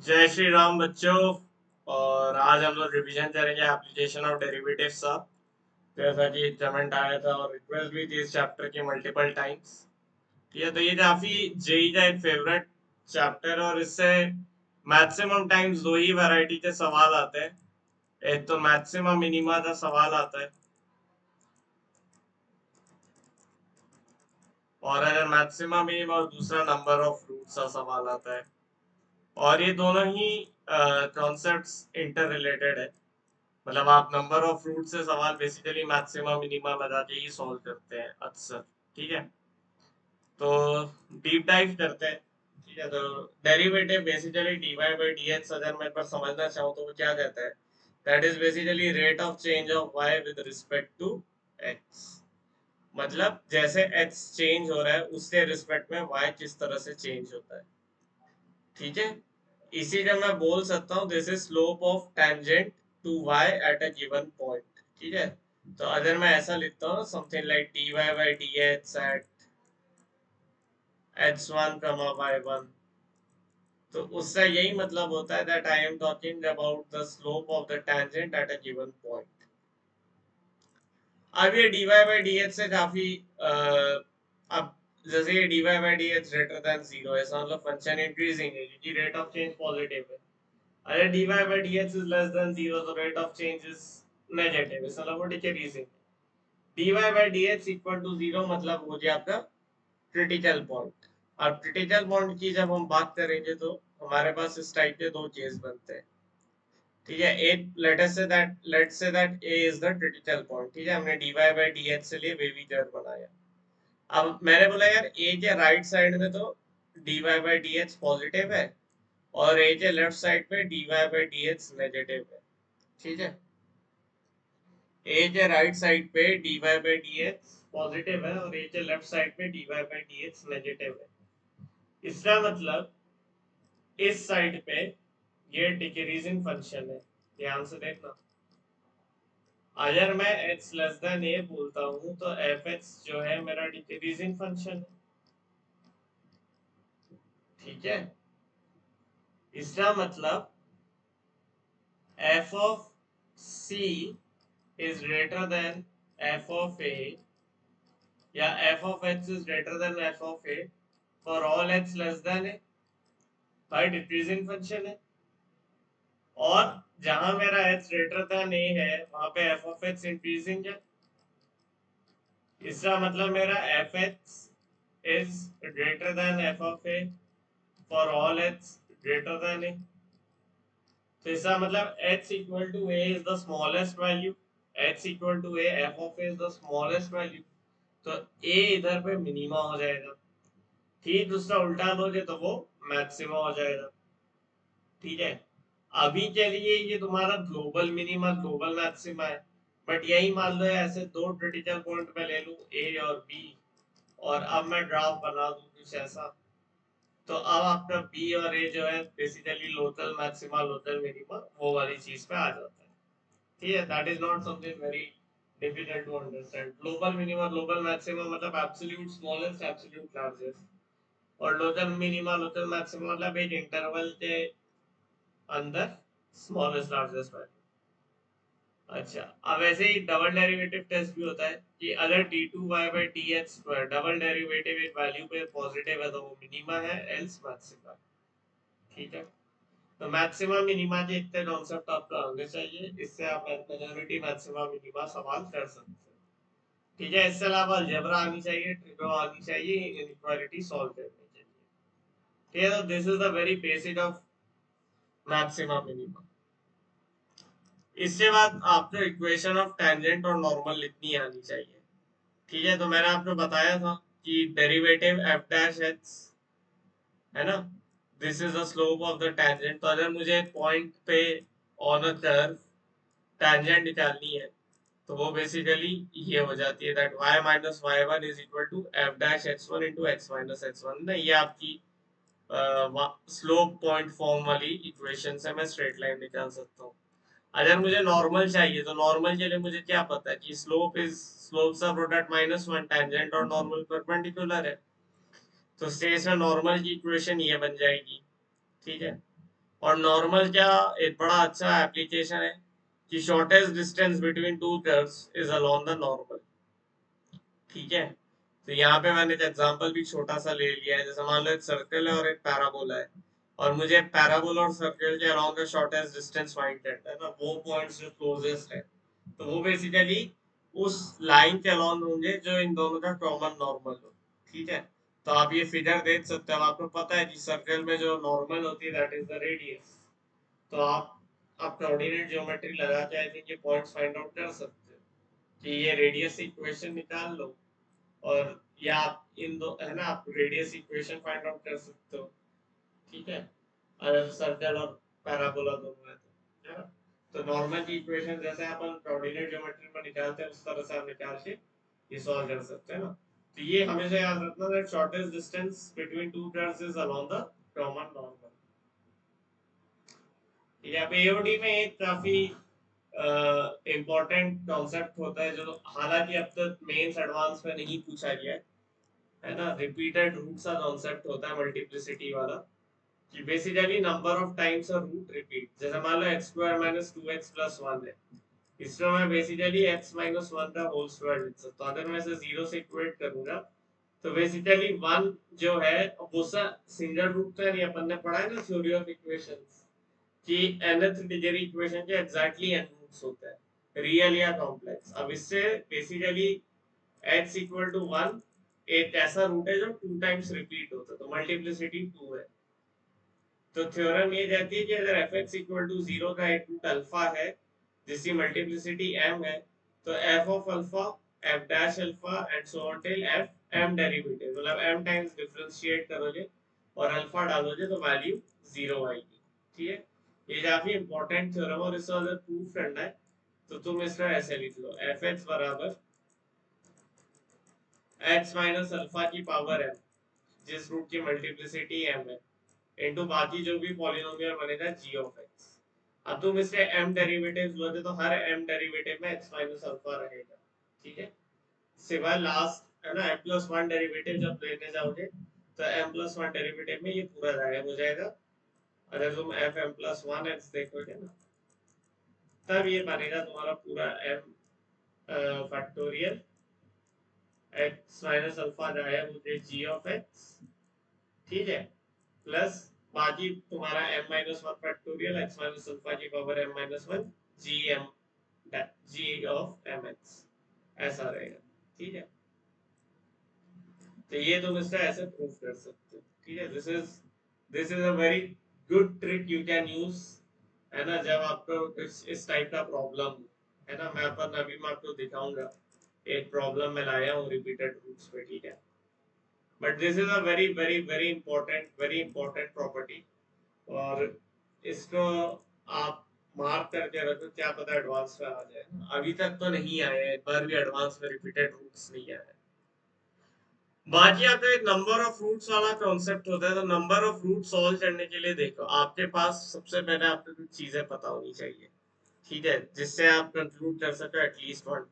जय श्री राम बच्चों। और आज हम लोग रिवीजन करेंगे एप्लीकेशन ऑफ डेरिवेटिव्स का। जैसा कि कमेंट आया था और रिक्वेस्ट भी थी इस चैप्टर की मल्टीपल टाइम्स। ठीक है, तो ये काफी जेई का एक फेवरेट चैप्टर है और इससे मैक्सिमम टाइम्स दो ही वैरायटी के सवाल आते हैं। एक तो मैक्सिमम मिनिमा का सवाल आता है, और अगर मैक्सिमम मिनिमा और दूसरा नंबर ऑफ रूट्स का सवाल आता है। और ये दोनों ही कॉन्सेप्ट्स इंटर रिलेटेड है। मतलब आप नंबर ऑफ रूट से सवाल बेसिकली मैक्सिमम मिनिमम लगा के ही सॉल्व करते हैं अक्सर। ठीक है, तो डीप डाइव करते हैं। ठीक है, तो derivative basically dy by d x अगर मैं एक बार समझना चाहूँ तो वो क्या कहता है, that is basically rate of change of y with respect to x। मतलब जैसे x चेंज हो रहा है उसके रिस्पेक्ट में y किस तरह से चेंज होता है। ठीक है, इसी का मैं बोल सकता हूँ this is slope of tangent to y at a given point. ठीक है, तो अगर मैं ऐसा लिखता हूँ something like dy by d x at x1 comma y1, तो उसका यही मतलब होता है that I am talking about the slope of the tangent at a given point. अब ये dy बाई डी एक्स से काफी अब जैसे ये dy by d x greater than zero है, इसका मतलब फंक्शन इंक्रीजिंग है क्योंकि रेट ऑफ चेंज पॉजिटिव है। अरे dy by dx is less than zero, the rate of change is negative, इसका मतलब वो डिक्रीजिंग है। dy by dx equal to zero मतलब हो गया आपका क्रिटिकल पॉइंट। और क्रिटिकल पॉइंट की जब हम बात करेंगे तो हमारे पास इस टाइप के दो केस बनते हैं। ठीक है, एक let's say that a is the critical point. ठीक है, हमने dy by dx से लिए वेवी कर्व बनाया। अब मैंने बोला यार a के राइट साइड में तो dy by dx पॉजिटिव है और a के लेफ्ट साइड पे dy by dx नेगेटिव है। ठीक है, ए के राइट साइड पे dy by d x positive है और ए के लेफ्ट साइड पे dy by d x negative है। इसका मतलब इस साइड पे ये डिक्रीजिंग फंक्शन है। ध्यान से देखना, अगर मैं x लेस देन ए बोलता हूँ तो एफ एक्स जो है मेरा डिक्रीजिंग फंक्शन है। ठीक है, इसका मतलब f of c is greater than f of a या f of x is greater than f of a for all x less than a. भाई डिक्रीजिंग फंक्शन है, और जहां मेरा h ग्रेटर देन a है वहां पे f ऑफ x इंक्रीजिंग है। इसका मतलब मेरा f x is greater than f of a for all x greater than a। तो इसका मतलब x equal to a is the smallest value, x equal to a f of a is the smallest value. तो a इधर पे minima हो जाएगा। ठीक दूसरा उल्टा लोगे तो वो मैक्सिमा हो जाएगा। ठीक है, अभी के लिए ये तुम्हारा ग्लोबल मिनिमा ग्लोबल मैक्सिमा है। बट यही मान लो ऐसे दो क्रिटिकल पॉइंट में ले लूं ए और बी, और अब मैं ग्राफ बना दूं कुछ ऐसा, तो अब आपका बी और ए जो है basically local maxima local minima वो वाली चीज पे आ जाता है। ठीक है, that is not something very difficult to understand. Global minima global maxima मतलब एब्सोल्यूट स्मॉलेस्ट एब्सोल्यूट लार्जेस्ट, और लोकल मिनिमा लोकल मैक्सिमा मतलब एक इंटरवल के अंदर स्मॉलेस्ट लार्जेस्ट वैल्यू। अच्छा, अब ऐसे ही डबल डेरिवेटिव टेस्ट भी होता है कि अगर d two y by d x पर डबल डेरिवेटिव एक वैल्यू पे पॉजिटिव है तो वो मिनिमा है एल्स मैक्सिमा। ठीक है, तो मैक्सिमा मिनिमा के इतने कॉन्सेप्ट आपको आने चाहिए, इससे आप मेजॉरिटी मैक्सिमा मिनिमा सवाल कर सकते हैं। ठीक है, इसके अलावा अलजेब्रा आनी चाहिए, ट्रिगो आनी चाहिए, इनइक्वालिटी सॉल्व करनी चाहिए। ठीक है, तो this is the very basic of maxima minima. इसके बाद आपको इक्वेशन ऑफ टेंजेंट और नॉर्मल लिखनी आनी चाहिए। ठीक है, तो मैंने आपको बताया था कि डेरिवेटिव एफ डैश एक्स है ना, this is the slope of the tangent. तो अगर मुझे पॉइंट पे ऑन अ कर्व टेंजेंट निकालनी है तो वो बेसिकली ये हो जाती है that y minus y one is equal to f dash x one into x minus x one. ये आपकी स्लोप पॉइंट फॉर्म वाली इक्वेशन से मैं स्ट्रेट लाइन निकाल सकता हूँ। अगर मुझे नॉर्मल चाहिए तो नॉर्मल के लिए मुझे क्या पता है कि स्लोप सा प्रोडक्ट माइनस वन, टेंजेंट और नॉर्मल परपेंडिकुलर है। तो शेष में नॉर्मल की इक्वेशन ये बन जाएगी। ठीक है, और नॉर्मल क्या एक बड़ा अच्छा एप्लीकेशन है कि shortest distance between two curves is along the normal. ठीक है, तो यहाँ पे मैंने एक एग्जांपल भी छोटा सा ले लिया है, जैसे मान लो एक सर्कल है और एक पैराबोला है, और मुझे पैराबोला और सर्कल के around the shortest distance find करना है ना, वो पॉइंट्स जो क्लोजेस्ट है, तो वो बेसिकली उस लाइन के अराउंड होंगे जो इन दोनों का कॉमन नॉर्मल हो। ठीक है, तो आप ये फिगर देख सकते हो, आपको पता है कि सर्कल में जो नॉर्मल होती है दैट इज द रेडियस, तो आप कोऑर्डिनेट ज्योमेट्री लगा के आई थिंक ये पॉइंट्स फाइंड आउट कर सकते हो कि ये रेडियस इक्वेशन निकाल लो, और या आप इन दो है ना, आप रेडियस इक्वेशन फाइंड आउट कर सकते हो। ठीक है, अगर सर्कल और पैराबोला दोनों है तो, है ना, तो नॉर्मल की इक्वेशन जैसे अपन कोऑर्डिनेट ज्योमेट्री में निकालते हैं उस तरह से आप निकाल के ये सॉल्व कर सकते हैं ना। तो ये हमेशा याद रखना that shortest distance between two curves is along the common normal. यहाँ पे एओडी में एक काफी इम्पोर्टेंट कॉन्सेप्ट होता है जो हालांकि अब तक मेंस एडवांस में नहीं पूछा गया है ना, रिपीटेड रूट्स का कॉन्सेप्ट होता है मल्टीप्लिसिटी वाला, कि basically number of times a root repeat, जैसे मान लो x square minus 2x plus 1 है, इसमें मैं बेसिकली x माइनस 1 का होल स्क्वायर लिख सकता हूँ, अगर मैं इसे 0 से इक्वेट करूंगा तो बेसिकली 1 जो है वो सिंगल रूट है, नहीं अपन ने पढ़ा है ना थ्योरी ऑफ इक्वेशंस कि nth डिग्री इक्वेशन के एग्जैक्टली n रूट्स होते हैं, रियल या कॉम्प्लेक्स। अब इससे बेसिकली x इक्वल टू 1 एक ऐसा रूट है जो 2 टाइम्स रिपीट होता है, तो मल्टीप्लिसिटी 2 है। तो थ्योरम ये कहती है कि अगर fx इक्वल टू 0 का एक रूट अल्फा है जिसकी मल्टीप्लिसिटी m है, तो f of alpha, f dash alpha and so on till f m derivative, मतलब m टाइम्स डिफरेंशिएट करोगे और अल्फा डालोगे तो वैल्यू 0 आएगी। ठीक है, ये काफी इंपॉर्टेंट थ्योरम, और इसको अगर प्रूफ करना है तो तुम इसका ऐसे लिख लो, fx बराबर x माइनस अल्फा की पावर m, जिस रूट की मल्टीप्लिसिटी m है, इनटू बाकी जो भी पॉलिनोमियल बनेगा g ऑफ x। अब तुम इसके m डेरिवेटिव्स लोगे तो हर m डेरिवेटिव में x माइनस अल्फा रहेगा। ठीक है, सिवाय लास्ट है ना m प्लस 1 डेरिवेटिव जब लेने जाओगे तो m प्लस 1 डेरिवेटिव में ये पूरा गायब हो जाएगा। अगर तुम f m प्लस 1 x देखोगे ना, तब ये बनेगा तुम्हारा पूरा m factorial x minus alpha गायब हो जाए g ऑफ x। ठीक है, प्लस बाकी तुम्हारा m minus one factorial x minus alpha की power m minus one g m g of m x, ऐसा रहेगा। ठीक है, तो ये तुम इसका ऐसे प्रूव कर सकते हो। ठीक है, this is a very good trick you can use, है ना, जब आपको इस टाइप का प्रॉब्लम है ना, मैं आपको दिखाऊंगा एक प्रॉब्लम में लाया हूँ रिपीटेड रूट्स पे। ठीक है, but this is a very very very important property, और इसको आप मार्क करके रखो, क्या पता एडवांस में आ जाए। अभी तक तो नहीं आया है, एक बार भी एडवांस में रिपीटेड रूट्स नहीं आया है। बाकी आपका एक नंबर ऑफ रूट्स वाला कॉन्सेप्ट होता है, तो नंबर ऑफ रूट सॉल्व करने के लिए देखो आपके पास सबसे पहले आपको कुछ चीजें पता होनी चाहिए। ठीक है, जिससे आप कंक्लूड कर सको एटलीस्ट वन।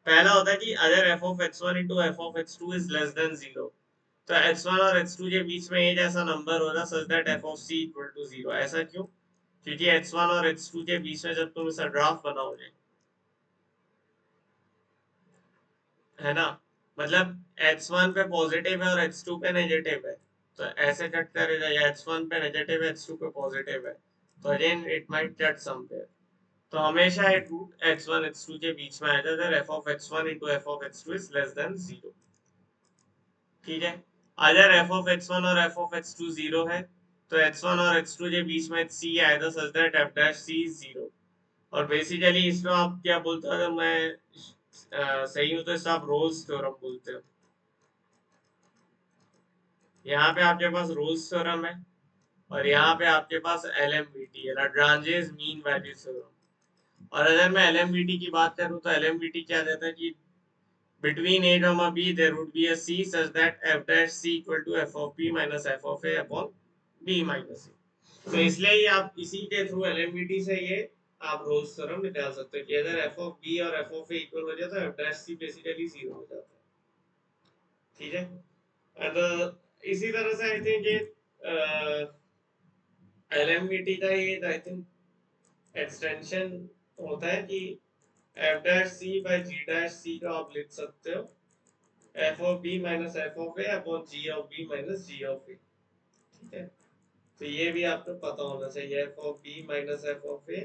पहला होता है कि अगर f of x1 into F of x2 is less than 0, तो x1 और x2 के बीच में एक ऐसा नंबर होगा such that f of c equal to 0। ऐसा क्यों? क्योंकि x1 और x2 के बीच में जब तुम इसका ग्राफ बनाओगे, है ना, मतलब x1 पे पॉजिटिव है और x2 पे नेगेटिव है, तो ऐसे कट करेगा, या x1 पे नेगेटिव है x2 पे पॉजिटिव है, तो again it might cut somewhere. तो हमेशा एक रूट x1 x2 के बीच में आएगा अगर f of x1 into f of x2 is less than 0। ठीक है, अगर f of x1 और f of x2 0 है तो x1 और x2 के बीच में c आएगा सच that f dash c is 0। और बेसिकली इसको आप क्या बोलते हो, अगर मैं सही हूँ तो इसको आप रोल्स थ्योरम बोलते हो। यहाँ पे आपके पास रोल्स थ्योरम है, और यहाँ पे आपके पास LMVT है, लाग्रांजेस मीन वैल्यू थ्योरम। और अगर मैं LMVT की बात करूँ तो LMVT क्या देता है कि between a comma b there would be a c such that f dash c equal to f of b minus f of a upon b minus a। तो इसलिए ही आप इसी के थ्रू LMVT से ये आप रोल्स थ्योरम निकाल सकते हो कि अगर f of b और f of a इक्वल हो जाए तो f dash c बेसिकली 0 हो जाता है। ठीक है, एंड इसी तरह से आई थिंक LMVT का ये आई थिंक एक्सटेंशन होता है कि f dash c by g dash c का आप लिख सकते हो f of b minus f of a upon g of b minus g of a. ठीक है, तो ये भी आपको पता होना चाहिए f of b minus f of a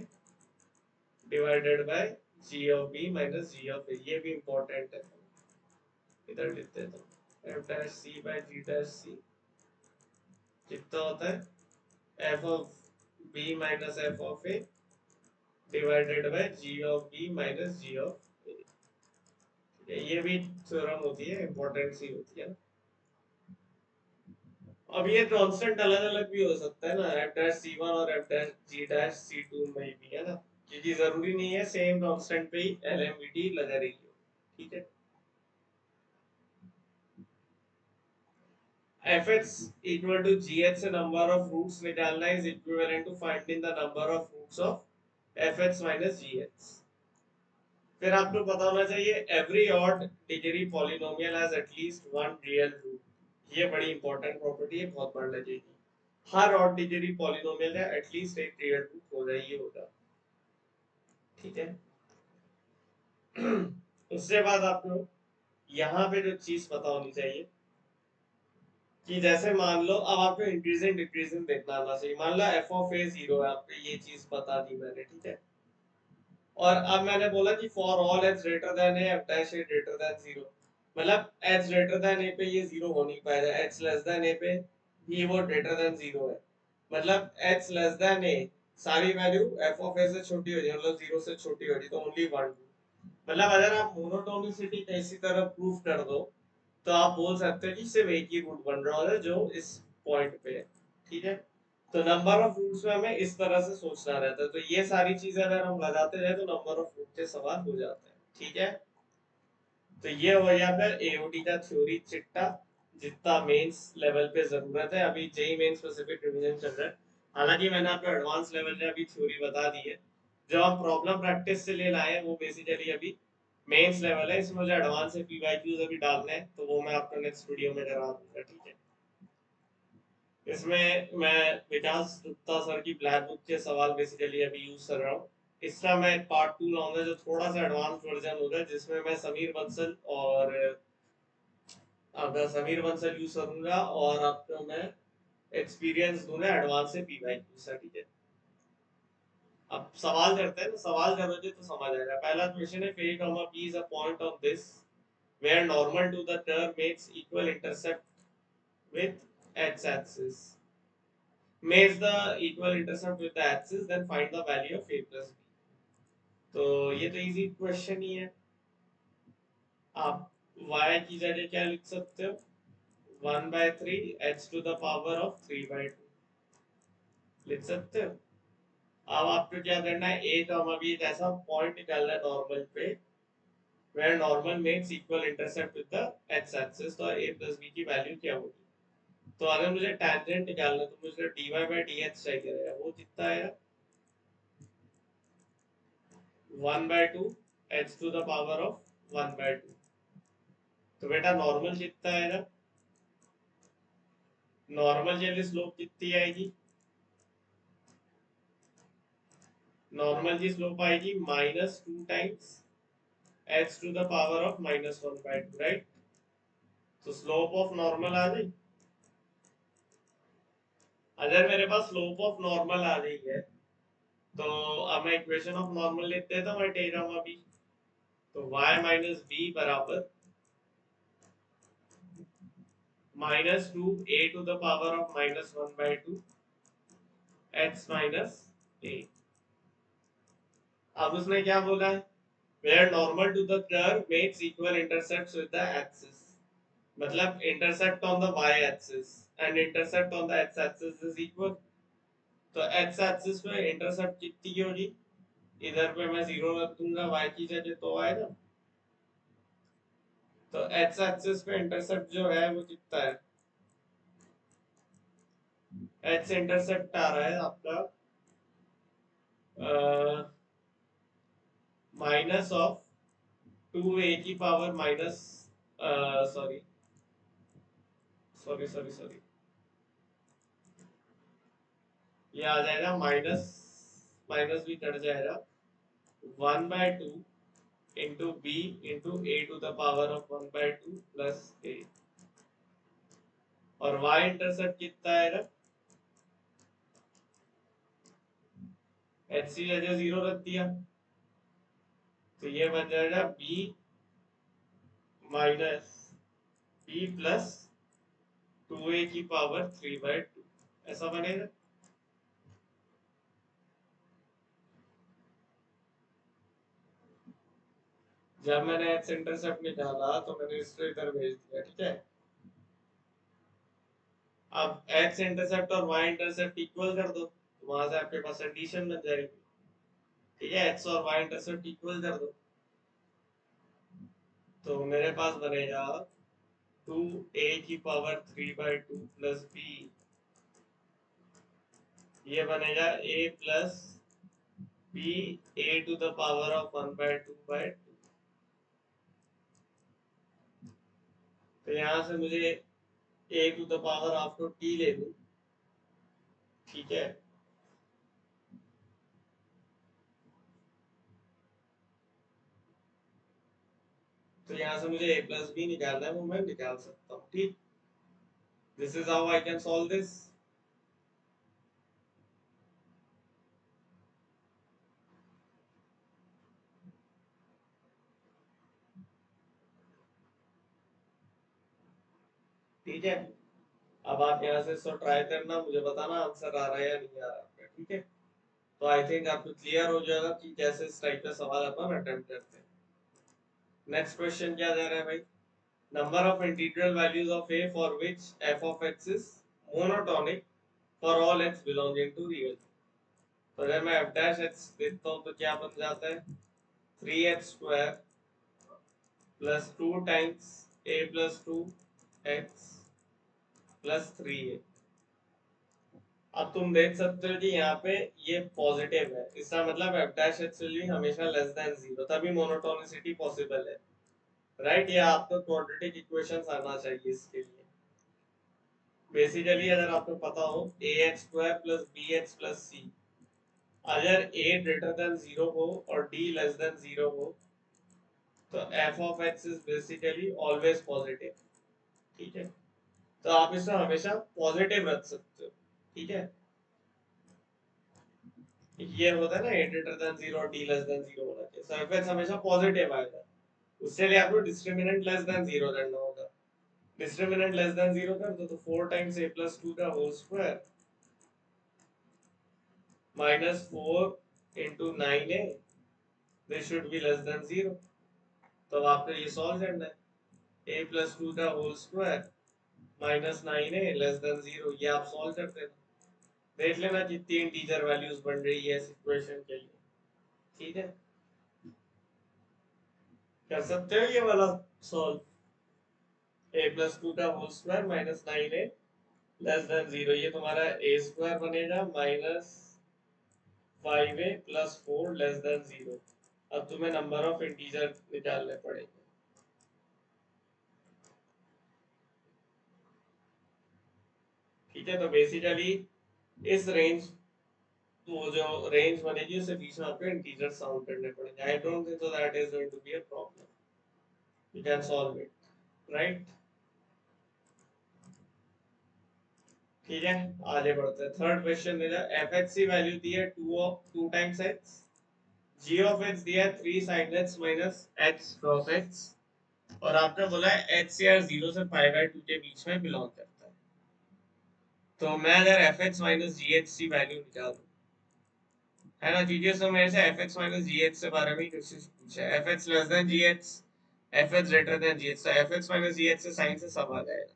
divided by g of b minus g of a, ये भी इंपॉर्टेंट है। इधर लिख देता हूँ f dash c by g dash सी कितना होता है f of b minus f of a divided by g of b minus g of a. ये भी थ्योरम होती है, इंपॉर्टेंट सी होती है। अब ये कांस्टेंट अलग अलग भी हो सकता है ना, एफ डैश सी वन और f dash g dash c two में भी है ना, क्योंकि जरूरी नहीं है सेम कांस्टेंट पे ही एलएमवीटी लगा रही हो। ठीक है, fx equal to gh से नंबर ऑफ रूट्स निकालना is equivalent to finding the number of roots of fx minus gh। फिर आपको पता होना चाहिए every odd degree polynomial has at least one real root. ये बड़ी इंपॉर्टेंट प्रॉपर्टी है, बहुत पढ़ लगेगी। हर ऑड डिग्री पॉलिनोमियल है एटलीस्ट एक रियल रूट होगा ही होगा। ठीक है, उसके बाद आपको यहाँ पे जो चीज पता होनी चाहिए कि जैसे मान लो अब आपको इंक्रीजिंग डिक्रीजिंग देखना आना चाहिए। मान लो एफ ऑफ ए जीरो है, आपको ये चीज बता दी मैंने। ठीक है, और अब मैंने बोला कि for all H greater than A F dash A greater than zero, मतलब एच ग्रेटर देन ए पे ये जीरो हो नहीं पाएगा, एच लेस देन ए पे भी वो ग्रेटर देन जीरो है। मतलब एच लेस देन ए सारी वैल्यू एफ ऑफ ए से छोटी हो जाए, मतलब जीरो से छोटी हो जाए, तो ओनली वन। मतलब अगर आप मोनोटोनिसिटी कैसी तरह प्रूफ कर दो तो आप बोल सकते हो कि सिर्फ एक ही रूट बन रहा है जो इस पॉइंट पे है। ठीक है, तो नंबर ऑफ रूट्स में हमें इस तरह से सोचना रहता है, तो ये सारी चीजें अगर हम लगाते जाए तो नंबर ऑफ रूट के सवाल हो जाते हैं। ठीक है, तो ये हो गया फिर एओडी का थ्योरी चिट्टा, जितना मेंस लेवल पे जरूरत है। अभी जेई मेन स्पेसिफिक रिवीजन चल रहा है, हालांकि मैंने आपको एडवांस लेवल में अभी थ्योरी बता दी है। जो हम प्रॉब्लम प्रैक्टिस से ले लाए हैं वो बेसिकली अभी मेंस लेवल है, इसमें मुझे एडवांस से पीवाईक्यूज अभी डालने हैं, तो वो मैं आपको नेक्स्ट वीडियो में करा दूंगा। ठीक है, इसमें मैं विकास गुप्ता सर की ब्लैक बुक के सवाल बेसिकली अभी यूज कर रहा हूँ। इसका मैं पार्ट टू लाऊंगा जो थोड़ा सा एडवांस वर्जन होगा, जिसमें मैं समीर बंसल और आपका समीर बंसल यूज करूंगा और आपको मैं एक्सपीरियंस दूंगा एडवांस से पीवाईक्यू सा। ठीक है, अब सवाल करते हैं ना, सवाल करोगे तो समझ आएगा। पहला क्वेश्चन है a comma b is a point of this where normal to the curve makes equal intercept with x axis, makes the equal intercept with the axis, then find the value of a plus b। तो ये तो easy question ही है। आप y की जगह क्या लिख सकते हो, 1/3 h to the power of 3/2 लिख सकते हो। अब आपको क्या करना है, a कॉमा b एक ऐसा पॉइंट निकालना है नॉर्मल पे where normal makes equal intercept with the x axis, तो a plus b की वैल्यू क्या होगी। तो अगर मुझे टेंजेंट निकालना है तो मुझे dy by dx चाहिए रहेगा, वो कितना आएगा 1/2 h to the power of 1/2। तो बेटा नॉर्मल कितना आएगा, नॉर्मल के लिए स्लोप कितनी आएगी, नॉर्मल की स्लोप आएगी -2 times h to the power of -1/2, right. तो स्लोप ऑफ नॉर्मल आ गई। अगर मेरे पास स्लोप ऑफ नॉर्मल आ गई है तो अब मैं इक्वेशन ऑफ नॉर्मल लिख देता हूँ टेरम अभी। तो y माइनस बी बराबर -2 a to the power of -1/2 x minus a। अब उसने क्या बोला है, where normal to the curve makes equal intercepts with the axis, मतलब intercept on the y axis and intercept on the x axis is equal। तो x axis पे intercept कितनी की होगी, इधर पे मैं 0 रख दूंगा y की जगह तो आएगा। तो x एक्सिस पे इंटरसेप्ट जो है वो कितना है, x इंटरसेप्ट आ रहा है आपका माइनस ऑफ 2a की power minus sorry sorry sorry sorry ये आ जाएगा माइनस, माइनस भी कट जाएगा, 1/2 into b into a to the power of 1/2 plus a. और y इंटरसेप्ट कितना आएगा, एच सी जगह 0 रख दिया, तो ये बन जाएगा b minus B plus 2a की पावर 3/2, ऐसा बनेगा। जब मैंने एक्स इंटरसेप्ट निकाला तो मैंने इसको इधर भेज दिया, ठीक है। अब एक्स इंटरसेप्ट और वाई इंटरसेप्ट इक्वल कर दो, तो वहां से आपके पास एडिशन बन जाएगी, ठीक है। एक्स और वाई इंटरसेप्ट इक्वल कर दो, तो मेरे पास बनेगा 2a की पावर 3/2 प्लस b, ये बनेगा a plus b a to the power of 1/2/2। तो यहाँ से मुझे a to the power after t ले लूं, ठीक है। तो यहाँ से मुझे a प्लस b निकालना है, वो मैं निकाल सकता हूँ, ठीक। This is how I can solve this. ठीक है, अब आप यहाँ से इसको ट्राई करना, मुझे बताना आंसर आ रहा है या नहीं आ रहा है, ठीक है। तो आई थिंक आपको क्लियर हो जाएगा कि कैसे इस टाइप का सवाल अपन अटेम्प्ट करते हैं। नेक्स्ट क्वेश्चन क्या दे रहा है भाई, number of integral values of a for which f of x is monotonic for all x belonging to real। तो अगर मैं f dash x देखता हूँ तो क्या बन जाता है, 3x square plus 2 times a plus 2x plus 3a। अब तुम देख सकते हो कि यहाँ पे ये पॉजिटिव है, इसका मतलब f dash x will be हमेशा लेस देन 0, तभी मोनोटोनिसिटी पॉसिबल है, राइट। ये आपको क्वाड्रेटिक इक्वेशंस आना चाहिए इसके लिए। बेसिकली अगर आपको पता हो ax square plus bx plus c, अगर a ग्रेटर देन 0 हो और d लेस देन 0 हो तो f of x is basically always positive, ठीक है। तो आप इसे हमेशा पॉजिटिव रख सकते हो, ठीक है। ये होता है ना a ग्रेटर देन 0 और d लेस देन 0 होना चाहिए, so f x हमेशा पॉजिटिव आएगा। उसके लिए आपको डिस्क्रिमिनेंट लेस देन 0 करना होगा। डिस्क्रिमिनेंट लेस देन 0 कर दो तो 4 टाइम्स a प्लस 2 का whole square minus 4 into 9a, this should be less than 0। तो आपको ये सॉल्व करना है, a प्लस 2 का whole square minus 9a less than 0, ये आप सॉल्व कर देना। देख लेना कितनी इंटीजर वैल्यूज बन रही है इस इक्वेशन के लिए, ठीक है। कर सकते हो ये वाला सॉल्व, a प्लस 2 का whole square minus 9a less than 0, ये तुम्हारा a स्क्वायर बनेगा minus 5a plus 4 less than 0। अब तुम्हें नंबर ऑफ इंटीजर निकालने पड़ेंगे, ठीक है। तो बेसिकली इस रेंज, तो जो रेंज बनेगी उससे बीच में आपको इंटीजर साउंड करने पड़ेंगे। I don't think so that is going to be a problem, you can solve it, right. ठीक है, आगे बढ़ते हैं। थर्ड क्वेश्चन मेरा, एफ एक्स की वैल्यू दी है 2 times x, g of x दिया है 3 sin x minus x cross x, और आपने बोला है एच सी आर 0 से π/2 के बीच में बिलोंग करता है। तो मैं अगर f x minus g h की वैल्यू निकालूं, है ना, क्योंकि उसने मेरे से f x minus g h से बारे में ही कुछ पूछा है। F x less than g h, f x greater than g h, तो f x minus g h से साइन से सब आ जाएगा।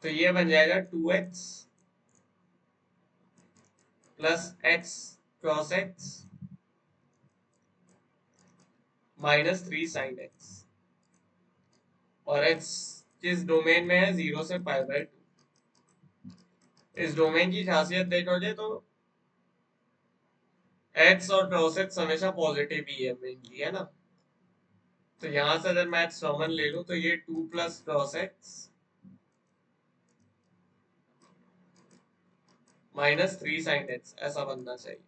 तो ये बन जाएगा 2x प्लस x cross x minus 3 sine x, और एक्स किस डोमेन में है, 0 से π/2। इस डोमेन की खासियत देखोगे तो एक्स और क्रॉस एक्स हमेशा पॉजिटिव ही है मेनली, है ना। तो यहां से अगर मैं एक्स कॉमन ले लूं तो ये 2 plus cross x -3 sin x ऐसा बनना चाहिए।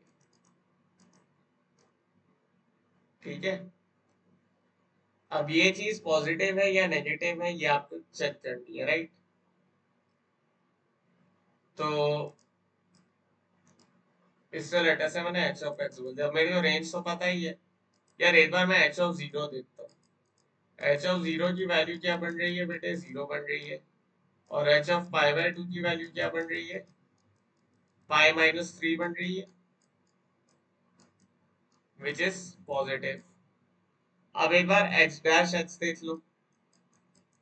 ठीक है, अब ये चीज पॉजिटिव है या नेगेटिव है ये आपको चेक करनी है, राइट। तो इससे लेटर से मैंने एच ऑफ एक्स बोल दिया, मेरी तो रेंज तो पता ही है यार। एक बार मैं एच ऑफ जीरो देखता हूँ। एच ऑफ जीरो की वैल्यू क्या बन रही है बेटे, जीरो बन रही है। और H of pi by two की वैल्यू क्या बन रही है, पाई -3 बन रही है, विच इज पॉजिटिव। अब एक बार एच डैश एच देख लो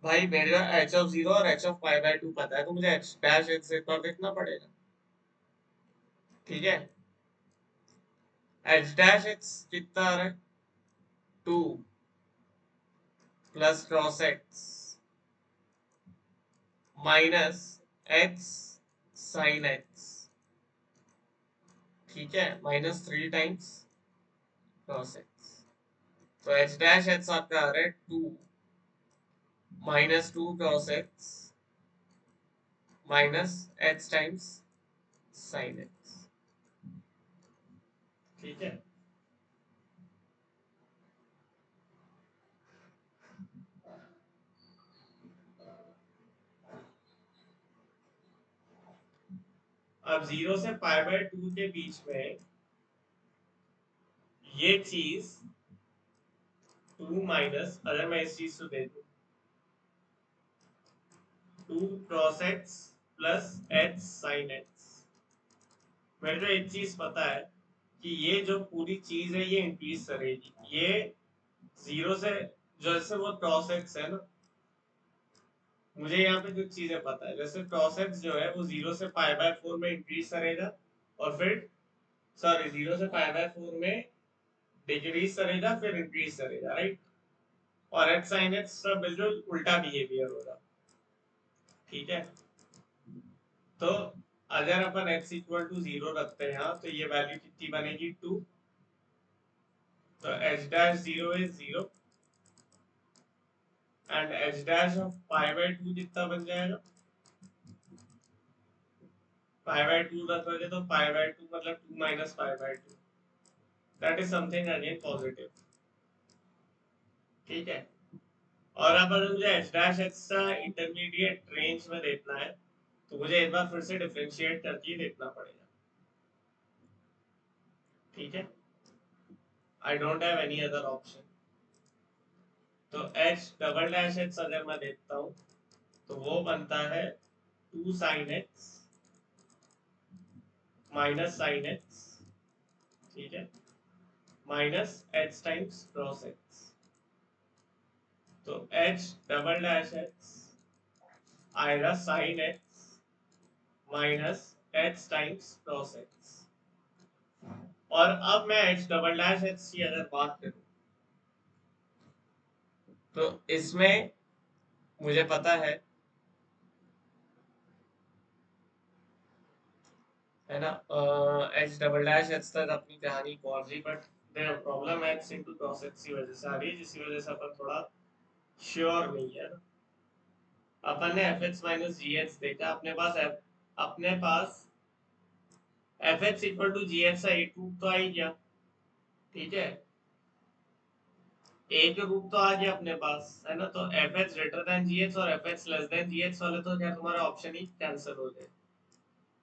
भाई, मेरे को एच ऑफ जीरो और H of pi by two पता है, तो मुझे एच डैश एच एक बार देखना पड़ेगा। ठीक है, एच डैश एच कितना आ रहा है, 2 plus cross x minus x sine x. ठीक है, -3 टाइम्स क्रॉस एक्स। तो एच डैश एच आपका आ रहा है 2 -2 cross x minus x times sine x. ठीक है, अब 0 से पाई बाय 2 के बीच में ये चीज 2 माइनस, अगर मैं इस चीज को दे दूं 2 cross x plus x sine x, मेरे को एक चीज पता है कि ये जो पूरी चीज है ये इंक्रीज करेगी। ये 0 से, जैसे वो क्रॉस एक्स है ना, मुझे यहाँ पे कुछ चीजें पता है। जैसे क्रॉस एक्स जो है वो 0 से पाई बाय 4 में इंक्रीज करेगा, और फिर सॉरी 0 से पाई बाय 4 में डिक्रीज करेगा, फिर इंक्रीज करेगा, राइट। और एक्स साइन एक्स का बिल्कुल उल्टा बिहेवियर होगा। ठीक है, तो अगर अपन x इक्वल टू 0 रखते हैं यहाँ, तो ये वैल्यू कितनी बनेगी, 2। तो h dash 0 is 0 and h dash of pi by 2 कितना बन जाएगा, पाई बाय 2 रखोगे तो पाई बाय 2 मतलब 2 minus pi by 2, that is something again positive. ठीक है, और अब अगर मुझे h डैश x का इंटरमीडिएट रेंज में देखना है, तो मुझे एक बार फिर से डिफरेंशिएट करके देखना पड़ेगा। ठीक है, I don't have any other option. तो h डबल डैश x अगर मैं देखता हूँ तो वो बनता है 2 sine x minus sine x, ठीक है, minus x times cross x. तो h डबल डैश एक्स आएगा sine x minus x times cross x. और अब मैं h डबल डैश एक्स की अगर बात करूं, तो इसमें मुझे पता है ना, h डबल डैश एक्स तक अपनी कहानी पहुंच गई, but problem x into cross x की वजह से आ रही है, जिसकी वजह से अपन थोड़ा श्योर नहीं है ना। अपन ने f x minus g x देखा, अपने पास f x equal to g x ए रूप तो आ ही गया। ठीक है, ए के रूप तो आ गया अपने पास, है ना। तो एफ एक्स ग्रेटर देन जी एक्स और एफ एक्स लेस देन जी एक्स वाले तो क्या तुम्हारा ऑप्शन ही कैंसिल हो जाए,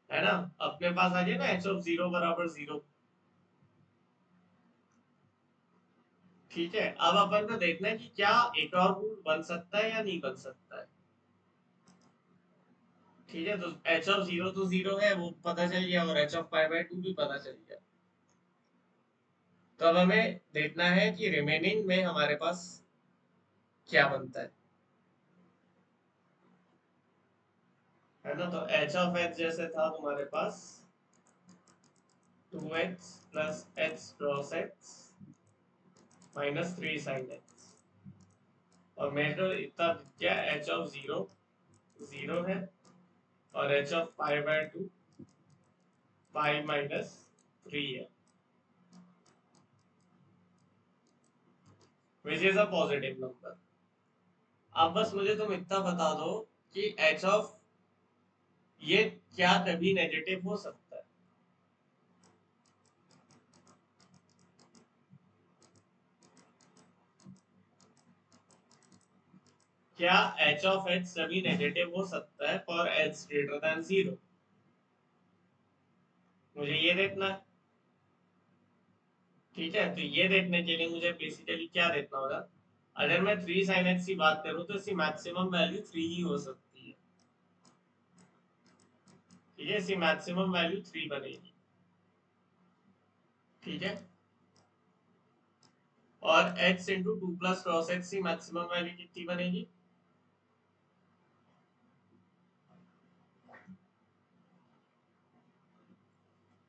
है ना। अपने पास आ गया ना एच ऑफ जीरो बराबर 0। ठीक है, अब अपन को देखना है कि क्या एक और रूल बन सकता है या नहीं बन सकता है। ठीक है, तो एच ऑफ जीरो तो 0 है, वो पता चल गया, और एच ऑफ पाई बाय 2 भी पता चल गया। तो अब हमें देखना है कि रिमेनिंग में हमारे पास क्या बनता है ना। तो एच ऑफ एक्स जैसे था तुम्हारे पास 2x प्लस x cross x -3 sine x, और मेरे को इतना क्या, एच ऑफ जीरो 0 है, और एच ऑफ पाई बाय 2 पाई -3 है, which is a positive number. अब बस मुझे तुम इतना बता दो कि एच ऑफ ये क्या कभी नेगेटिव हो सकता है। क्या एच ऑफ एच सभी नेगेटिव हो सकता है फॉर एच ग्रेटर देन 0? मुझे ये देखना है। ठीक है, तो ये देखने के लिए मुझे बेसिकली क्या देखना होगा? अगर मैं 3 sin x की बात करूं तो इसकी मैक्सिमम वैल्यू 3 ही हो सकती है। ठीक है, इसकी मैक्सिमम वैल्यू 3 बनेगी। ठीक है, और x into two plus cross x की मैक्सिमम वैल्यू कितनी बनेगी?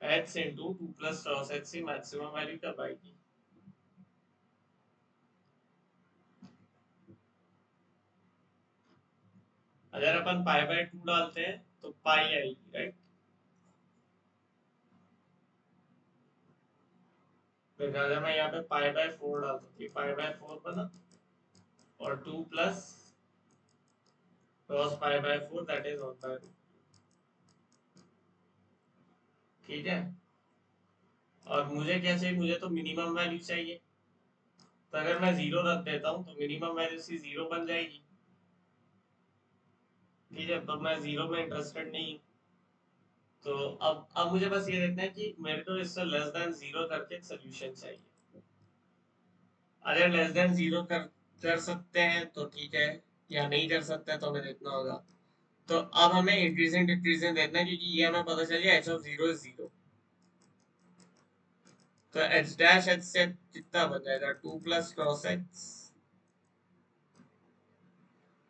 x into two plus cross x की मैक्सिमम वैल्यू कब आएगी? अगर अपन पाई बाय 2 डालते हैं तो पाई आएगी, राइट? तो अगर मैं यहाँ पे पाई बाय 4 डालता हूँ, पाई बाय 4 बना, और 2 plus cross pi by 4 that is 1/2। ठीक है, और मुझे क्या चाहिए? मुझे तो मिनिमम वैल्यू चाहिए। तो अगर मैं जीरो रख देता हूँ तो मिनिमम वैल्यू सी जीरो बन जाएगी। ठीक है, तो मैं जीरो में इंटरेस्टेड नहीं हूँ। तो अब मुझे बस ये देखना है कि मेरे को इससे लेस देन जीरो करके एक सोल्यूशन चाहिए। अगर लेस देन जीरो कर सकते हैं तो ठीक है, या नहीं कर सकते हैं तो हमें देखना होगा। तो अब हमें इंक्रीजिंग डिक्रीजिंग देखना है, क्योंकि ये हमें पता चल गया H of zero is zero. तो एच डैश एच से कितना बन जाएगा? 2 प्लस क्रॉस एक्स।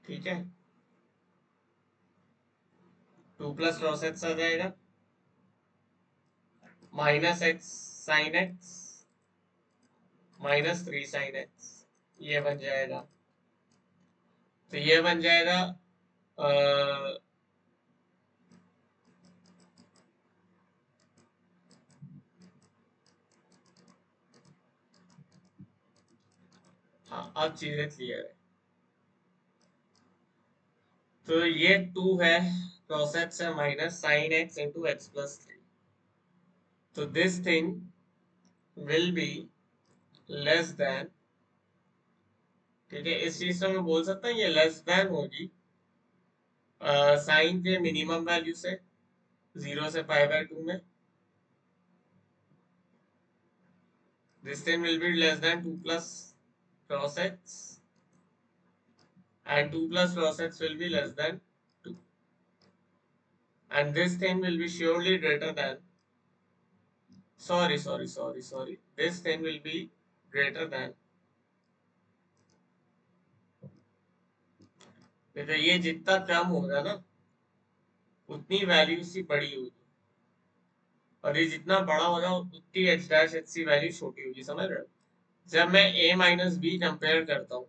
ठीक है, 2 प्लस क्रॉस एक्स आ जाएगा, minus x sine x, minus 3 sine x, ये बन जाएगा। तो ये बन जाएगा आ, हाँ, अब चीजें क्लियर है। तो ये 2 है, क्रॉस एक्स है, minus sine x into x plus 3। तो this thing will be less then, ठीक है, इस चीज से मैं बोल सकता हूँ ये लेस देन होगी साइन के मिनिमम वैल्यू से, 0 से पाई बाय 2 में। This thing will be less than 2 plus cos x, and 2 plus cos x will be less than 2, and this thing will be surely greater than, sorry, this thing will be greater than, देखो ये जितना कम होगा ना उतनी value C बड़ी होगी, और ये जितना बड़ा होगा उतनी h dash h c value छोटी होगी, समझ रहे हो? जब मैं a माइनस बी कंपेयर करता हूँ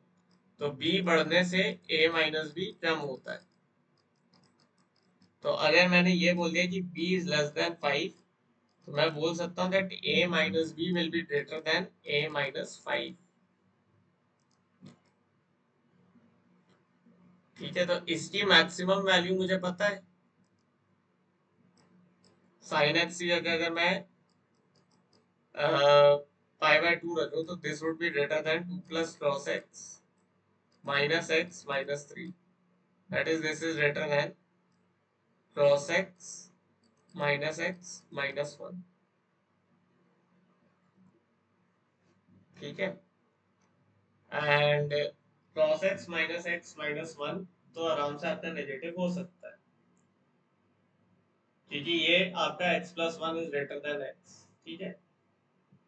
तो b बढ़ने से a माइनस बी कम होता है। तो अगर मैंने ये बोल दिया कि b इज लेस देन 5, तो मैं बोल सकता हूँ that a minus b will be greater than a minus 5। ठीक है, तो इसकी मैक्सिमम वैल्यू मुझे पता है। साइन एक्स की जगह अगर मैं पाई बाय 2 रखूँ तो this would be greater then 2 plus cross x minus 3, that is this is greater then cross x minus 1। ठीक है, एंड क्रॉस एक्स माइनस 1 तो आराम से आपका नेगेटिव हो सकता है, क्योंकि ये आपका x plus 1 is greater then x. ठीक है,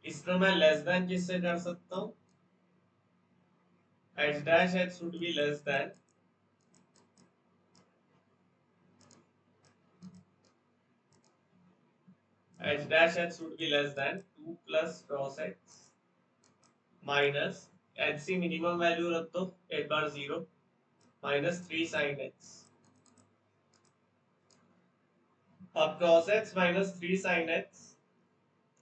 इसको मैं लेस देन किससे कर सकता हूँ? H dash x would be less than h dash x would be less than 2 plus cross x minus h c minimum value रख दो एक बार 0, माइनस 3 साइन एक्स। अब cross x minus 3 sine x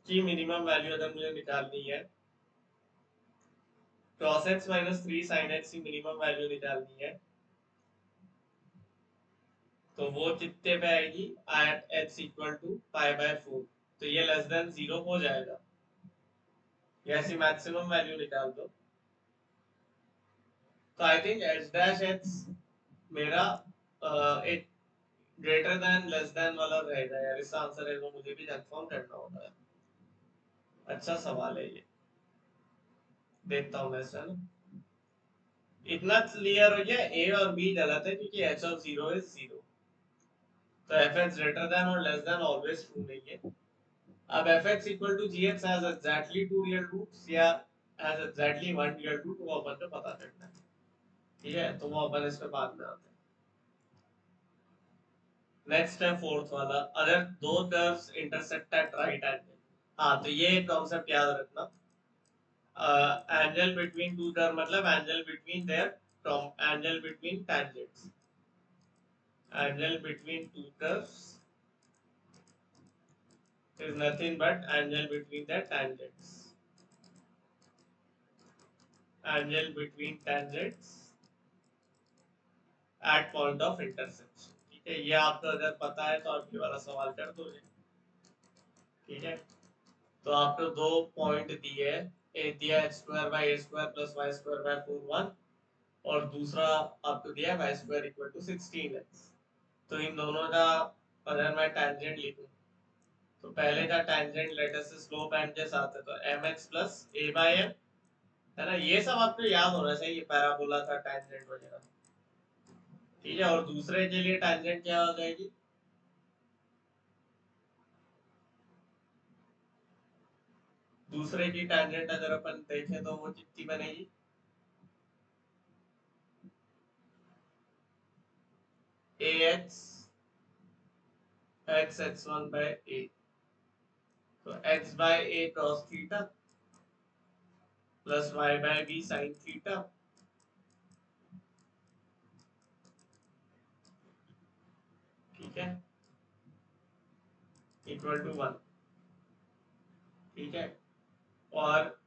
की मिनिमम वैल्यू अगर मुझे निकालनी है, cross x minus 3 sine x की मिनिमम वैल्यू निकालनी है, तो वो कितने पे आएगी? At x equal to pi by 4। तो ये लेस देन 0 हो जाएगा, या ऐसी मैक्सिमम वैल्यू निकाल दो। तो I think H dash H मेरा एक ग्रेटर देन लेस देन वाला रहेगा यार, इसका आंसर है वो मुझे भी कंफर्म करना होता है। अच्छा सवाल है ये, देखता हूँ मैं इसका ना। इतना क्लियर हो गया, ए और बी गलत है क्योंकि h of zero is zero. तो एफ एक्स ग्रेटर देन और लेस देन ऑलवेज ट्रू नहीं है। अब f x equal to g x has exactly two real roots या has exactly one real root, वो अपन को पता करना है। ठीक है, तो वो अपन इस पे बाद में आते हैं। नेक्स्ट है फोर्थ वाला, अगर दो curves intersect at right angle. हाँ, तो ये कॉन्सेप्ट याद रखना, एंगल बिटवीन टू कर्व मतलब angle between their angle between tangents, angle between two curves is nothing but angle between the tangents, angle between tangents at point of intersection। ठीक है, ये आपको अगर पता है तो आप ये वाला सवाल कर दोगे। ठीक है, तो आपको दो पॉइंट दिए, एक दिया x square by a square plus y square by 4 1, और दूसरा आपको दिया Y square equal to 16x। तो इन दोनों का अगर मैं टेंजेंट लिखूं, तो पहले का टेंजेंट लेटर से स्लोप एंड के साथ है, तो mx plus a by m, है ना, ये सब आपको याद होना चाहिए, पैराबोला का टेंजेंट वगैरह। ठीक है, और दूसरे के लिए टेंजेंट क्या हो जाएगी, दूसरे की टेंजेंट अगर अपन देखें तो वो कितनी बनेगी, a x x x one by a, तो x by a cos theta plus y by b sine theta. ठीक है, इक्वल टू 1। ठीक है, और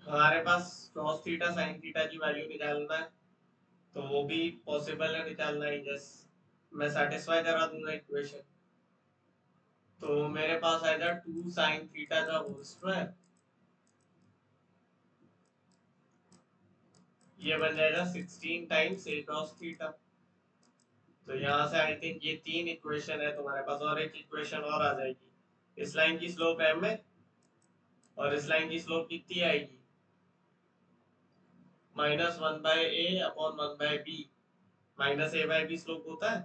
हमारे पास cos थीटा sin थीटा की वैल्यू निकालना है, तो वो भी पॉसिबल है निकालना ही, जस्ट मैं सेटिस्फाई करा दूंगा इक्वेशन। तो मेरे पास आएगा 2 sin थीटा का होल स्क्वायर, ये बन जाएगा 16 टाइम्स a cos थीटा। तो यहाँ से आई थिंक ये तीन इक्वेशन है तुम्हारे पास, और एक इक्वेशन और आ जाएगी। इस लाइन की स्लोप m है और इस लाइन की स्लोप कितनी आएगी, -1/a/1/b। Minus a by b slope होता है,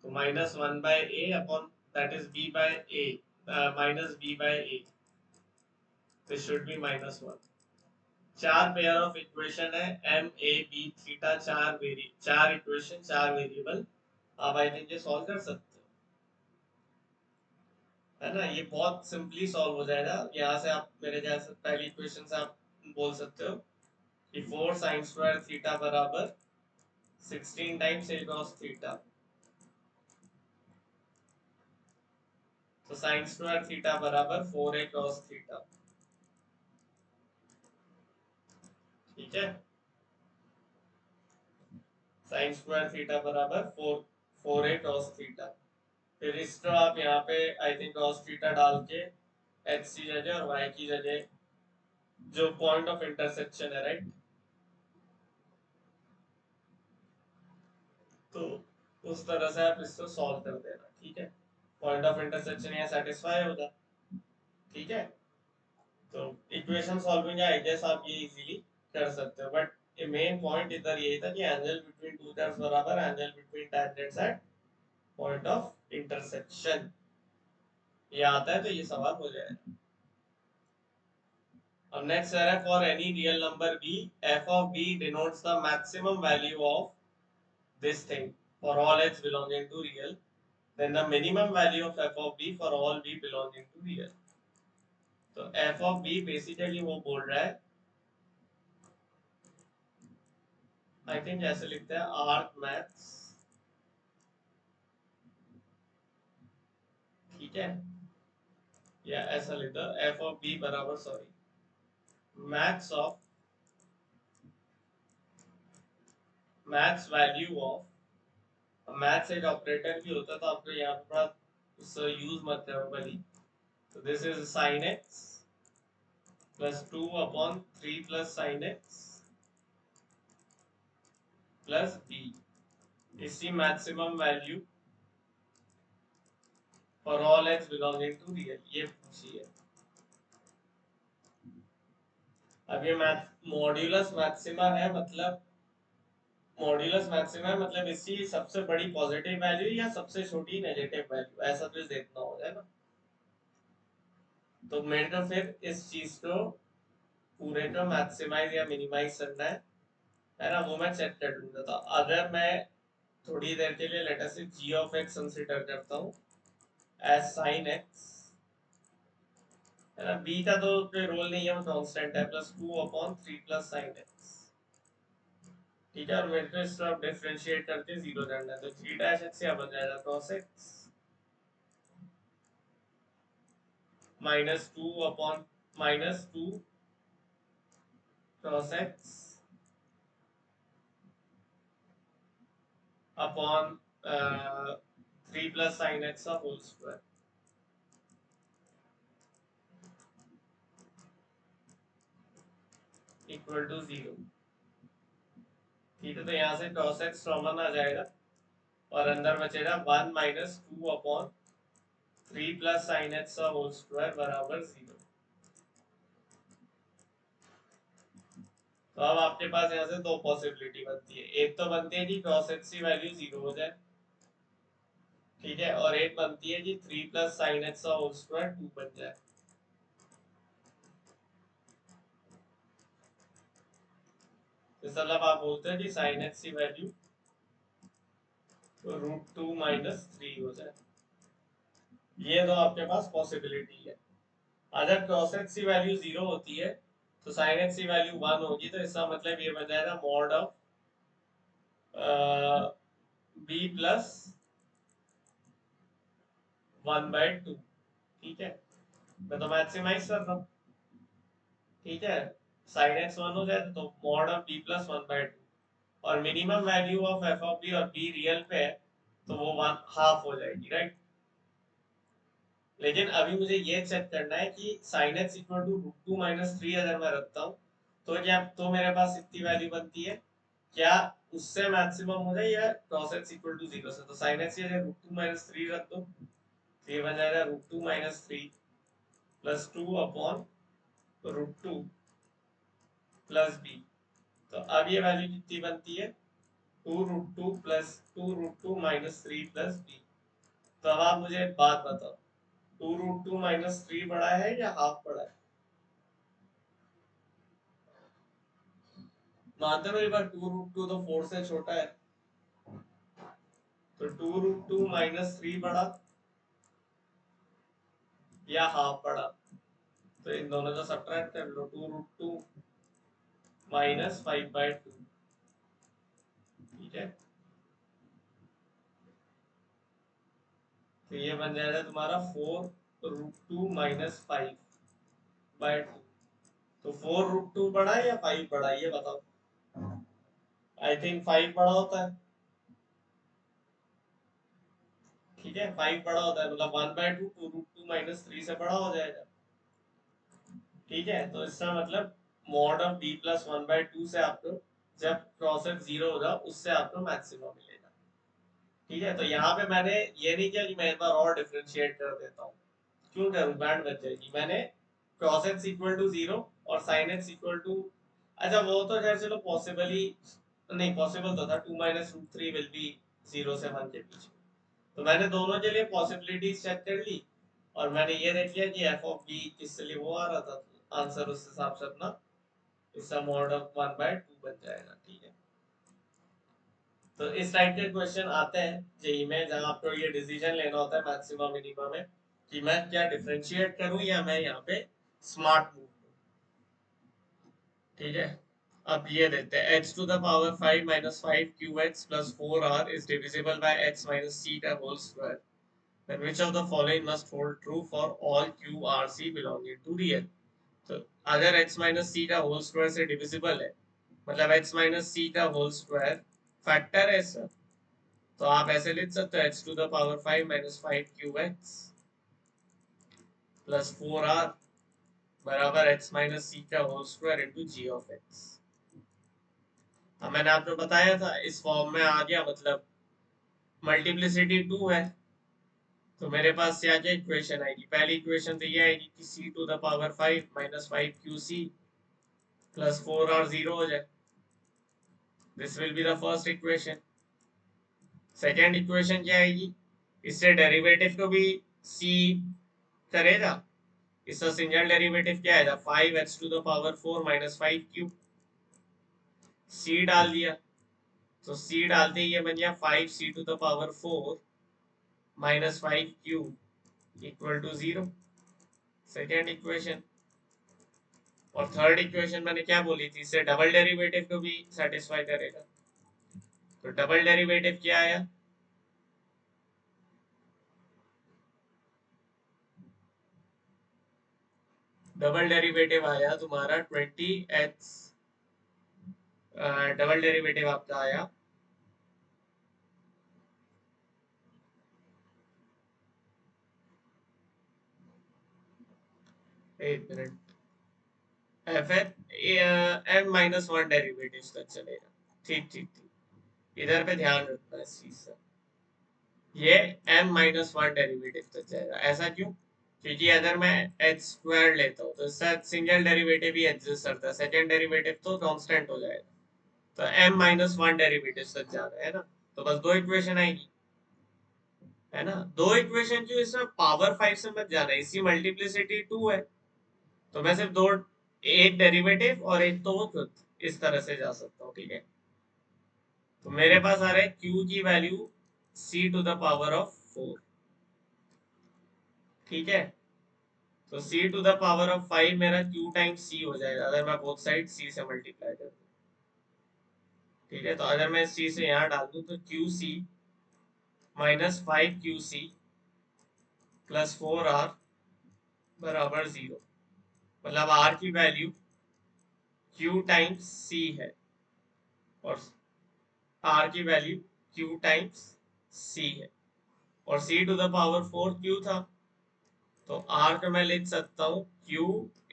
तो -1/a that is b by a, -b/a, this should be -1। चार पेयर ऑफ इक्वेशन है, एम ए बी थीटा, चार इक्वेशन, चार वेरिएबल। आप आई थिंक ये सॉल्व कर सकते हो, है ना, ये बहुत सिंपली सॉल्व हो जाएगा। यहाँ से आप मेरे ख्याल से पहली इक्वेशन से आप बोल सकते हो कि 4 साइन स्क्वायर थीटा बराबर 16 टाइम्स ए कॉस थीटा। तो साइन स्क्वायर थीटा बराबर 4a कॉस थीटा। ठीक है, साइन स्क्वायर थीटा बराबर 4a कॉस थीटा। फिर इसको आप यहाँ पे आई थिंक कॉस थीटा डाल के एक्स की जगह और वाई की जगह जो पॉइंट ऑफ इंटरसेक्शन है, राइट, तो उस तरह से आप इसको सॉल्व कर देना। ठीक है, पॉइंट ऑफ इंटरसेक्शन यहाँ सेटिस्फाई होगा। ठीक है, तो इक्वेशन सॉल्विंग आई गेस आप ये इजीली कर सकते हो, बट मेन पॉइंट इधर यही था कि एंगल बिटवीन टू कर्व्स बराबर angle between tangents at point of intersection. ये आता है तो ये सवाल हो जाएगा। अब नेक्स्ट है, for any real number b, f of b denotes the maximum value of this thing for all x belonging to real, then the minimum value of f of b for all b belonging to real। तो f of b basically वो बोल रहा है, I think ऐसे लिखते हैं arc maths. ठीक है, या ऐसा लिखता है f of b बराबर, sorry, maths of maths value of, maths एक ऑपरेटर भी होता है तो आपको यहाँ पर थोड़ा उससे यूज मत करो भली। तो this is sin x plus 2/3 plus sin x प्लस बी इसी maximum value for all x belonging to real, ये पूछी है। अब ये मॉड्यूलस मैक्सिमा है, मतलब मॉड्यूलस मैक्सिमा है मतलब इसकी सबसे बड़ी पॉजिटिव वैल्यू या सबसे छोटी नेगेटिव वैल्यू, ऐसा कुछ देखना होगा ना। तो मेरे को फिर इस चीज को पूरे को मैक्सिमाइज या मिनिमाइज करना है ना, वो मैं चेक कर लूंगा। तो अगर मैं थोड़ी देर के लिए लेटर से जी ऑफ एक्स कंसिडर करता हूँ एज साइन एक्स, है ना, बी का तो कोई रोल नहीं है, वो कांस्टेंट है, प्लस 2/3 प्लस साइन एक्स, ठीक है। और मेरे को इसको अब डिफरेंशिएट करके जीरो करना है, तो जी डैश एक्स क्या बन जाएगा, cos x -2 cos x upon 3 plus sine x का होल स्क्वायर इक्वल टू 0, ठीक है। तो यहाँ से cos एक्स कॉमन आ जाएगा और अंदर बचेगा 1 - 2/3 प्लस साइन एक्स का होल स्क्वायर बराबर 0। तो अब आपके पास यहाँ से दो पॉसिबिलिटी बनती है, एक तो बनती है कि cos एक्स की वैल्यू 0 हो जाए, ठीक है, और एक बनती है कि 3 प्लस साइन एक्स का होल स्क्वायर 2 बन जाए। तो मतलब आप बोलते हैं कि साइन एक्स की वैल्यू √2 - 3 हो जाए, ये तो आपके पास पॉसिबिलिटी है। अगर cos एक्स की वैल्यू 0 होती है तो साइन एक्स की वैल्यू 1 होगी, तो इसका मतलब ये बन जाएगा मॉड ऑफ बी प्लस 1/2, ठीक है। मैं तो मैक्सिमाइज कर रहा हूँ, ठीक है। साइन एक्स 1 हो जाए तो मॉड ऑफ बी प्लस 1/2, और minimum value of f of b और बी रियल पे है तो वो 1/2 हो जाएगी, राइट। लेकिन अभी मुझे ये चेक करना है कि साइन एक्स इक्वल टू √2 - 3 अगर मैं रखता हूँ तो क्या, तो मेरे पास इतनी वैल्यू बनती है, क्या उससे मैक्सिमम हो जाए या cos x इक्वल टू 0 से। तो साइन एक्स की जगह √2 - 3 रख दो, तो ये बन जाएगा √2 - 3 प्लस 2/√2 प्लस बी। तो अब ये वैल्यू कितनी बनती है, 2√2 प्लस 3 प्लस बी। तो अब आप मुझे एक बात बताओ, 2√2 - 3 बड़ा है या हाफ बड़ा है। मानते हो, एक बार 2√2 तो 4 से छोटा है, तो 2√2 - 3 बड़ा या हाफ बड़ा। तो इन दोनों का सब्ट्रैक्ट कर लो, 2√2 - 5/2, ठीक है। तो ये बन जाएगा तुम्हारा 4√2 - 5/2। तो 4√2 बड़ा है या 5 बड़ा है, ये बताओ। आई थिंक 5 बड़ा होता है, ठीक है, 5 बड़ा होता है, मतलब 1/2 2√2 - 3 से बड़ा हो जाएगा, ठीक है। तो इसका मतलब मॉड ऑफ बी प्लस 1/2 से आपको जब क्रॉस एक्स 0 होगा उससे आपको मैक्सिमम मिलेगा, ठीक है। तो यहाँ पे मैंने ये नहीं किया कि मैं एक बार और डिफरेंशिएट कर देता हूँ, क्यों करूँ, बैंड बच जाएगी। मैंने cos x इक्वल टू 0 और sin x इक्वल टू, अच्छा वो तो खैर चलो पॉसिबल ही नहीं, पॉसिबल तो था 2 - √3 विल बी 0 से 1 के बीच में। तो मैंने दोनों के लिए पॉसिबिलिटीज चेक कर ली और मैंने ये देख लिया कि एफ ऑफ बी किसके लिए वो आ रहा था, आंसर उस हिसाब से अपना इसका मॉड ऑफ 1/2 बन जाएगा, ठीक है। तो इस टाइप के क्वेश्चन आते हैं जेई में, जहां आपको ये डिसीजन लेना होता है मैक्सिमम मिनिमम में कि मैं क्या डिफरेंशिएट करूं या मैं यहाँ पे स्मार्ट मूव करूं, ठीक है। अब ये देते हैं x⁵ - 5 qx + 4r is divisible by x - c का whole square, then which of the following must hold true for all q r c belonging to real। तो अगर x - c का होल स्क्वायर से डिविजिबल है, मतलब x - c का whole square factor है sir, तो आप ऐसे लिख सकते हो x⁵ - 5 qx + 4r बराबर x - c का whole square into g of x. मैंने आपको बताया था इस फॉर्म में आ गया, मतलब मल्टीप्लिसिटी 2 है, तो मेरे पास क्या क्या इक्वेशन आएगी। पहली इक्वेशन तो ये आएगी कि c to the power 5 minus 5 q c plus 4 और 0 हो जाए। This will be the first equation. Second equation क्या आएगी, इससे डेरिवेटिव को भी सी करेगा। इसका सिंगल डेरिवेटिव क्या आएगा, 5 x to the power 4 minus 5 q. C डाल दिया, तो सी डालते ही ये बन गया 5 c to the power 4 minus 5 q equal to 0। Second equation. और थर्ड इक्वेशन मैंने क्या बोली थी, इससे डबल डेरिवेटिव को भी सेटिस्फाई करेगा। तो डबल डेरिवेटिव क्या आया, डबल डेरिवेटिव आया तुम्हारा 20x, डबल डेरिवेटिव आपका आया एक minute, f n minus one derivative तक चलेगा। ठीक ठीक ठीक, इधर पे ध्यान रखना इस चीज से। ये m माइनस वन डेरिवेटिव तक जाएगा। ऐसा क्यों, क्योंकि अगर मैं एच स्क्वायर लेता हूँ तो इसका सिंगल डेरिवेटिव ही एग्जिस्ट करता है, सेकेंड डेरिवेटिव तो कांस्टेंट हो जाएगा। तो m माइनस वन डेरिवेटिव तक जा रहा है ना, तो बस दो इक्वेशन आएगी, है ना। दो इक्वेशन क्यों, इसमें पावर 5 से मत जाना, इसी मल्टीप्लिसिटी 2 है, तो मैं सिर्फ दो, एक डेरिवेटिव और एक तो वो खुद, इस तरह से जा सकता हूँ। ठीक है, तो मेरे पास आ रहा है q की वैल्यू c to the power of 4। ठीक है, तो c to the power of 5 मेरा q टाइम्स c हो जाएगा, अगर मैं बोथ साइड c से मल्टीप्लाई कर दूं। ठीक है, तो अगर मैं c से यहाँ डाल दूं तो q c minus 5 QC plus 4R बराबर 0। मतलब R की वैल्यू q टाइम्स c है और R की वैल्यू q टाइम्स c है, और c to the power 4 q था, तो R का मैं लिख सकता हूँ q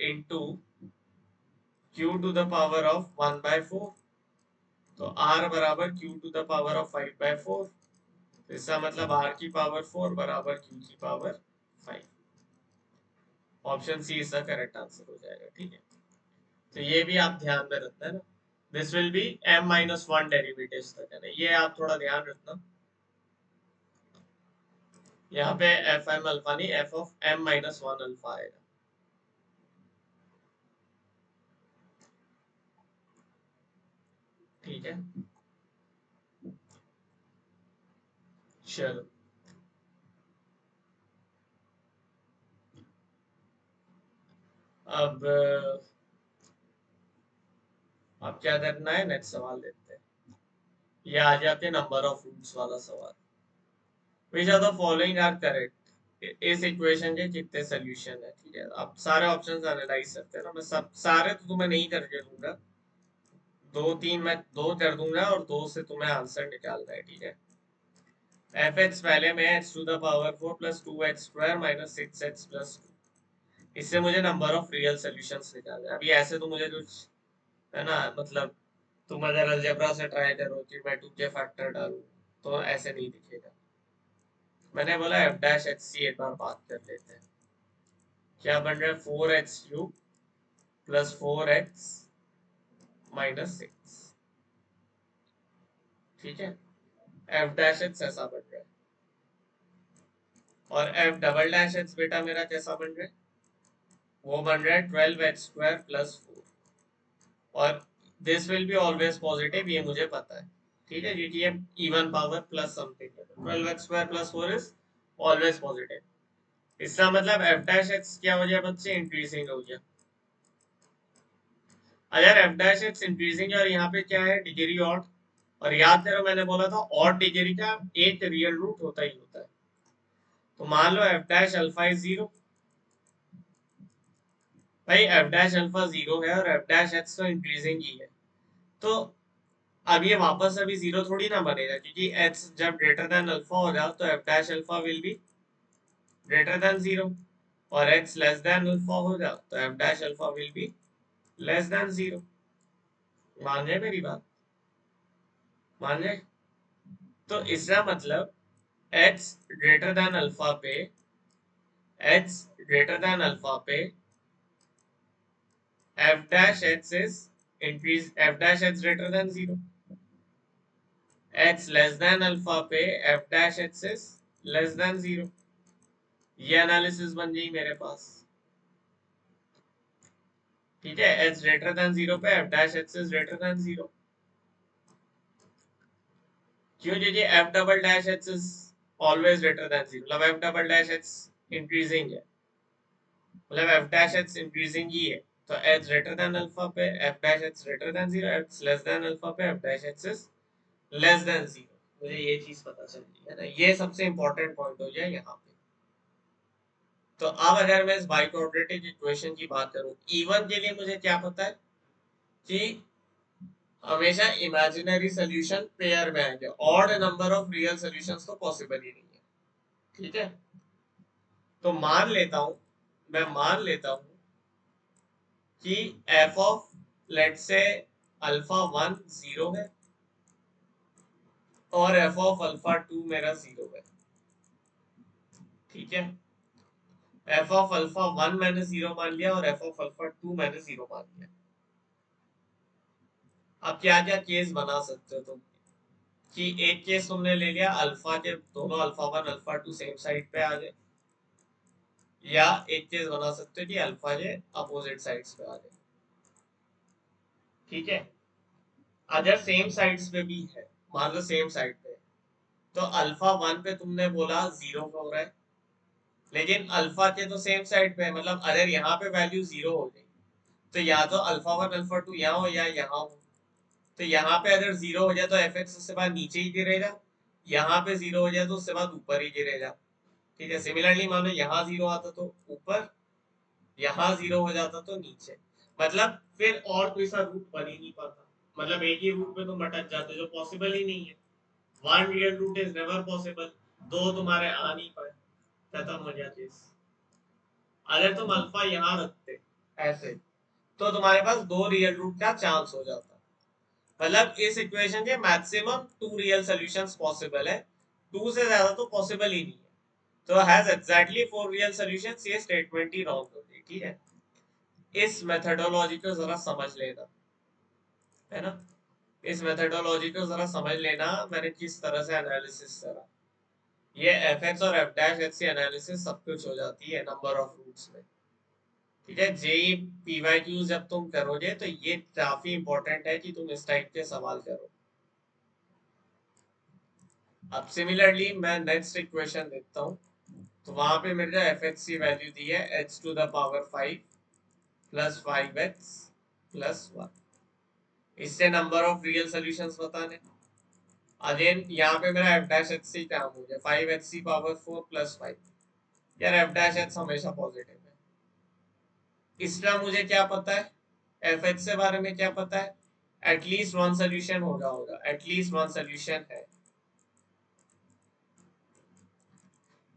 into q to the power of 1/4। तो R बराबर q to the power of 5/4, तो इसका मतलब R की पावर 4 बराबर q की पावर 5। ऑप्शन सी इसका करेक्ट आंसर हो जाएगा। ठीक है, तो ये भी आप ध्यान में रखना है ना, this will B m minus one derivative तक, है ना, ये आप थोड़ा ध्यान रखना। यहाँ पे एफ एम अल्फा नहीं, F of m minus one alpha आएगा। ठीक है, चलो अब क्या करना है, नेक्स्ट सवाल देखते हैं। ये आ जाते हैं नंबर ऑफ रूट्स वाला सवाल। Which are the following are correct, इस इक्वेशन के कितने सोल्यूशन है। ठीक है, अब सारे ऑप्शंस एनालाइज करते हैं ना, मैं सब सारे तो तुम्हें नहीं करके दूंगा, दो तीन मैं दो कर दूंगा और दो से तुम्हें आंसर निकालना है। ठीक है, एफ एक्स पहले में x to the power 4 plus 2x square minus 6x plus 2, इससे मुझे नंबर ऑफ रियल सोल्यूशंस निकालना है। अभी ऐसे तो मुझे कुछ, है ना, मतलब तुम अगर अलजेब्रा से ट्राई करो कि मैं 2 के फैक्टर डालूं तो ऐसे नहीं दिखेगा। मैंने बोला एफ डैश एक्स सी एक बार बात कर लेते हैं। क्या बन रहा है, 4x³ प्लस 4x माइनस 6। ठीक है, एफ डैश एक्स ऐसा बन रहा है, और एफ डबल डैश एक्स बेटा मेरा कैसा बन रहा है, वो बन रहा है 12x² प्लस 4। और this will be always positive, ये मुझे पता है। ठीक है, क्योंकि ये इवन पावर प्लस समथिंग है, 12x² plus 4 is always positive. इसका मतलब एफ डैश एक्स क्या हो गया बच्चे, इंक्रीजिंग हो गया। अगर एफ डैश एक्स इंक्रीजिंग है और यहाँ पे क्या है, डिग्री ऑड, और याद करो मैंने बोला था ऑड डिग्री का एक रियल रूट होता ही होता है। तो मान लो एफ डैश अल्फा इज 0, भाई एफ डैश अल्फा 0 है और एफ डैश एक्स तो इंक्रीजिंग ही है, तो अब ये वापस अभी 0 थोड़ी ना बनेगा, क्योंकि एक्स जब ग्रेटर देन अल्फा हो जाओ तो F dash alpha will be greater then 0, और एक्स लेस देन अल्फा हो जाओ तो F dash alpha will be less than 0। मान रहे मेरी बात। मान ले। तो इसका मतलब x ग्रेटर देन अल्फा पे, x ग्रेटर देन अल्फा पे f dash x is increase, f dash x greater than 0, x less than alpha पे f dash x is less than 0। ये एनालिसिस बन गई मेरे पास। ठीक है, x ग्रेटर देन 0 पे f dash x is greater than 0। क्यों, क्योंकि f double dash x is always greater than 0, मतलब f double dash x increasing है, मतलब f dash x इंक्रीजिंग ही है। तो x ग्रेटर देन अल्फा पे f dash x greater than 0, x less than alpha पे f dash x is less than 0। मुझे ये चीज पता चल रही है ना, ये सबसे इंपॉर्टेंट पॉइंट हो जाए यहाँ पे। तो अब अगर मैं इस बाइक्वाड्रेटिक इक्वेशन की बात करूं, E1 के लिए मुझे क्या पता है कि हमेशा इमेजिनरी सोल्यूशन पेयर में आएंगे, odd number of real solutions तो पॉसिबल ही नहीं है। ठीक है, तो मान लेता हूं, मैं मान लेता हूं कि एफ ऑफ लेट से अल्फा 1 0 है और एफ ऑफ अल्फा 2 मेरा 0 है। ठीक है, एफ ऑफ अल्फा 1 मैंने 0 मान लिया और एफ ऑफ अल्फा 2 मैंने 0 मान लिया। अब क्या क्या केस बना सकते हो तुम, कि एक केस तुमने ले लिया अल्फा के दोनों अल्फा 1 अल्फा 2 सेम साइड पे आ गए, या एक केस बना सकते हो कि अल्फा के अपोजिट साइड्स पे आ गए। ठीक है, अगर सेम साइड्स पे भी है, मान लो सेम साइड पे, तो अल्फा 1 पे तुमने बोला 0 हो रहा है, लेकिन अल्फा के तो सेम साइड पे है, मतलब अगर यहाँ पे वैल्यू 0 हो गई तो या तो अल्फा 1 अल्फा 2 यहाँ हो या यहाँ हो। तो यहाँ पे अगर 0 हो जाए तो एफ एक्स उससे बाद नीचे ही गिरेगा, यहाँ पे 0 हो जाए तो उससे बाद ऊपर ही गिरेगा। ठीक है, सिमिलरली मान लो यहाँ 0 आता तो ऊपर, यहाँ 0 हो जाता तो नीचे, मतलब फिर और कोई सा रूट बन ही नहीं पाता, मतलब एक ही रूट पे तुम अटक जाते जो पॉसिबल ही नहीं है। One real root is never possible, दो तुम्हारे आ नहीं पाए, खत्म हो गया चीज। अगर तुम अल्फा यहाँ रखते ऐसे, तो तुम्हारे पास दो रियल रूट का चांस हो जाता, मतलब इस इक्वेशन के maximum two real solutions possible है, टू से ज्यादा तो पॉसिबल ही नहीं है। तो has exactly four real solutions, ये स्टेटमेंट ही रॉन्ग होती है। ठीक है, इस मेथडोलॉजी को जरा समझ लेना, है ना, इस मेथडोलॉजी को जरा समझ लेना, मैंने किस तरह से एनालिसिस करा। ये एफ एक्स और एफ डैश एक्स की एनालिसिस सब कुछ हो जाती है नंबर ऑफ रूट्स में। ठीक है, जेई पीवाईक्यू जब तुम करोगे तो ये काफी इंपॉर्टेंट है कि तुम इस टाइप के सवाल करो। अब सिमिलरली मैं नेक्स्ट इक्वेशन देखता हूँ, तो वहां पे मेरे को एफ एक्स की वैल्यू दी है H two the power 5 plus 5x plus 1। इससे नंबर ऑफ रियल सॉल्यूशंस बताने। अगेन यहाँ पे मेरा एफ डैश एच सी काम हो गया 5x की पावर 4 प्लस 5। यार एफ डैश एच हमेशा पॉजिटिव है, इसका मुझे क्या पता है, एफ एच से बारे में क्या पता है, एटलीस्ट वन सोल्यूशन होगा, एटलीस्ट वन सोल्यूशन है।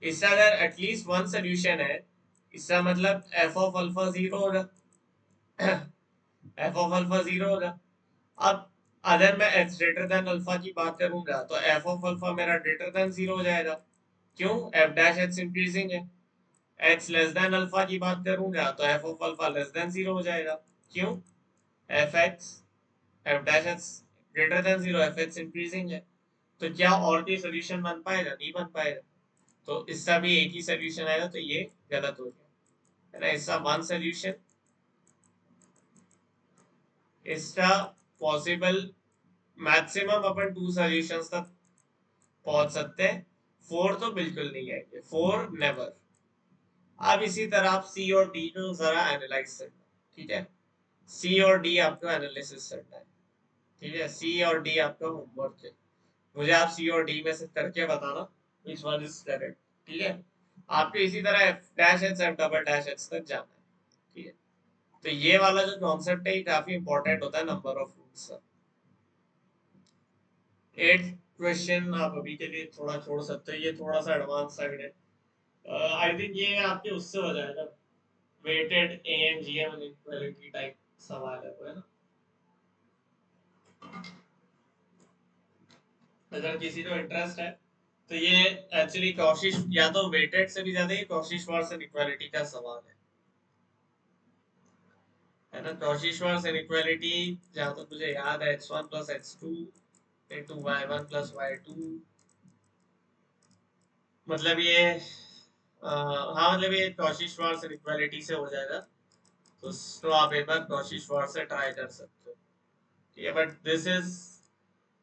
इसका अगर एटलीस्ट वन सोल्यूशन है, इसका मतलब एफ ऑफ अल्फा 0 होगा, एफ ऑफ अल्फा 0 होगा। अब अगर मैं एक्स ग्रेटर देन अल्फा की बात करूंगा तो एफ ऑफ अल्फा मेरा ग्रेटर देन 0 हो जाएगा, क्यों, एफ डैश एक्स इंक्रीजिंग है। एक्स लेस देन अल्फा की बात करूंगा तो F of alpha less than 0 हो जाएगा, क्यों, F x F dash x greater then 0, F x increasing है। तो क्या और कोई सोल्यूशन बन पाएगा, नहीं बन पाएगा। तो इसका भी एक ही सोल्यूशन आएगा, तो ये गलत हो गया, है ना। इसका वन सोल्यूशन, इसका पॉसिबल मैक्सिमम अपन टू सोल्यूशंस तक पहुंच सकते हैं, फोर तो बिल्कुल नहीं आएंगे, फोर नेवर। अब इसी तरह आप सी और डी को जरा एनालाइज करना। ठीक है, सी और डी आपको एनालिसिस करना है। ठीक है, सी और डी आपका होमवर्क है, मुझे आप सी और डी में से करके बताना विच वन इज करेक्ट। ठीक है, आपको इसी तरह F dash H F double dash H तक जाना है। ठीक है, तो ये वाला जो कॉन्सेप्ट है ये काफी इंपॉर्टेंट होता है नंबर ऑफ रूट्स का। 8 क्वेश्चन आप अभी के लिए थोड़ा छोड़ सकते हो, ये थोड़ा सा एडवांस साइड है। आई थिंक ये आपके उससे हो जाएगा, weighted AM GM inequality type सवाल है वो, है ना। अगर किसी को इंटरेस्ट है तो ये एक्चुअली कॉशिश या तो वेटेड से भी ज्यादा ये कॉशिश-वार्स इनइक्वालिटी का सवाल है ना। कॉशिश-वार्स इनइक्वालिटी जहां तक मुझे याद है x1 plus x2 into y1 plus y2, मतलब ये हाँ मतलब ये कॉशिश-वार्स इनइक्वालिटी से हो जाएगा। तो आप एक बार कॉशिश-वार्स से ट्राई कर सकते हो, ठीक है। बट दिस इज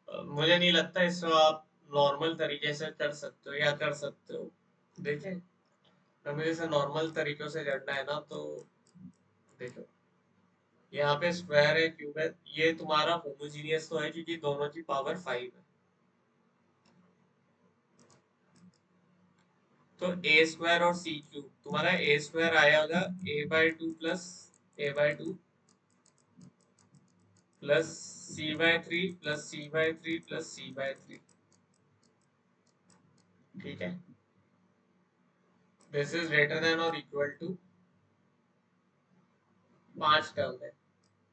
मुझे नहीं लगता इसको आप नॉर्मल तरीके से कर सकते हो या कर सकते हो। देखें, तो मुझे इसे नॉर्मल तरीकों से करना है ना, तो देखो यहाँ पे स्क्वायर है, क्यूब है, ये तुम्हारा होमोजीनियस तो है क्योंकि दोनों की पावर 5 है। तो ए स्क्वायर और सी क्यूब, तुम्हारा ए स्क्वायर आया होगा a/2 plus a/2 plus c/3 plus c/3 plus c/3, ठीक है। दिस इज ग्रेटर देन और इक्वल टू 5 टर्म है,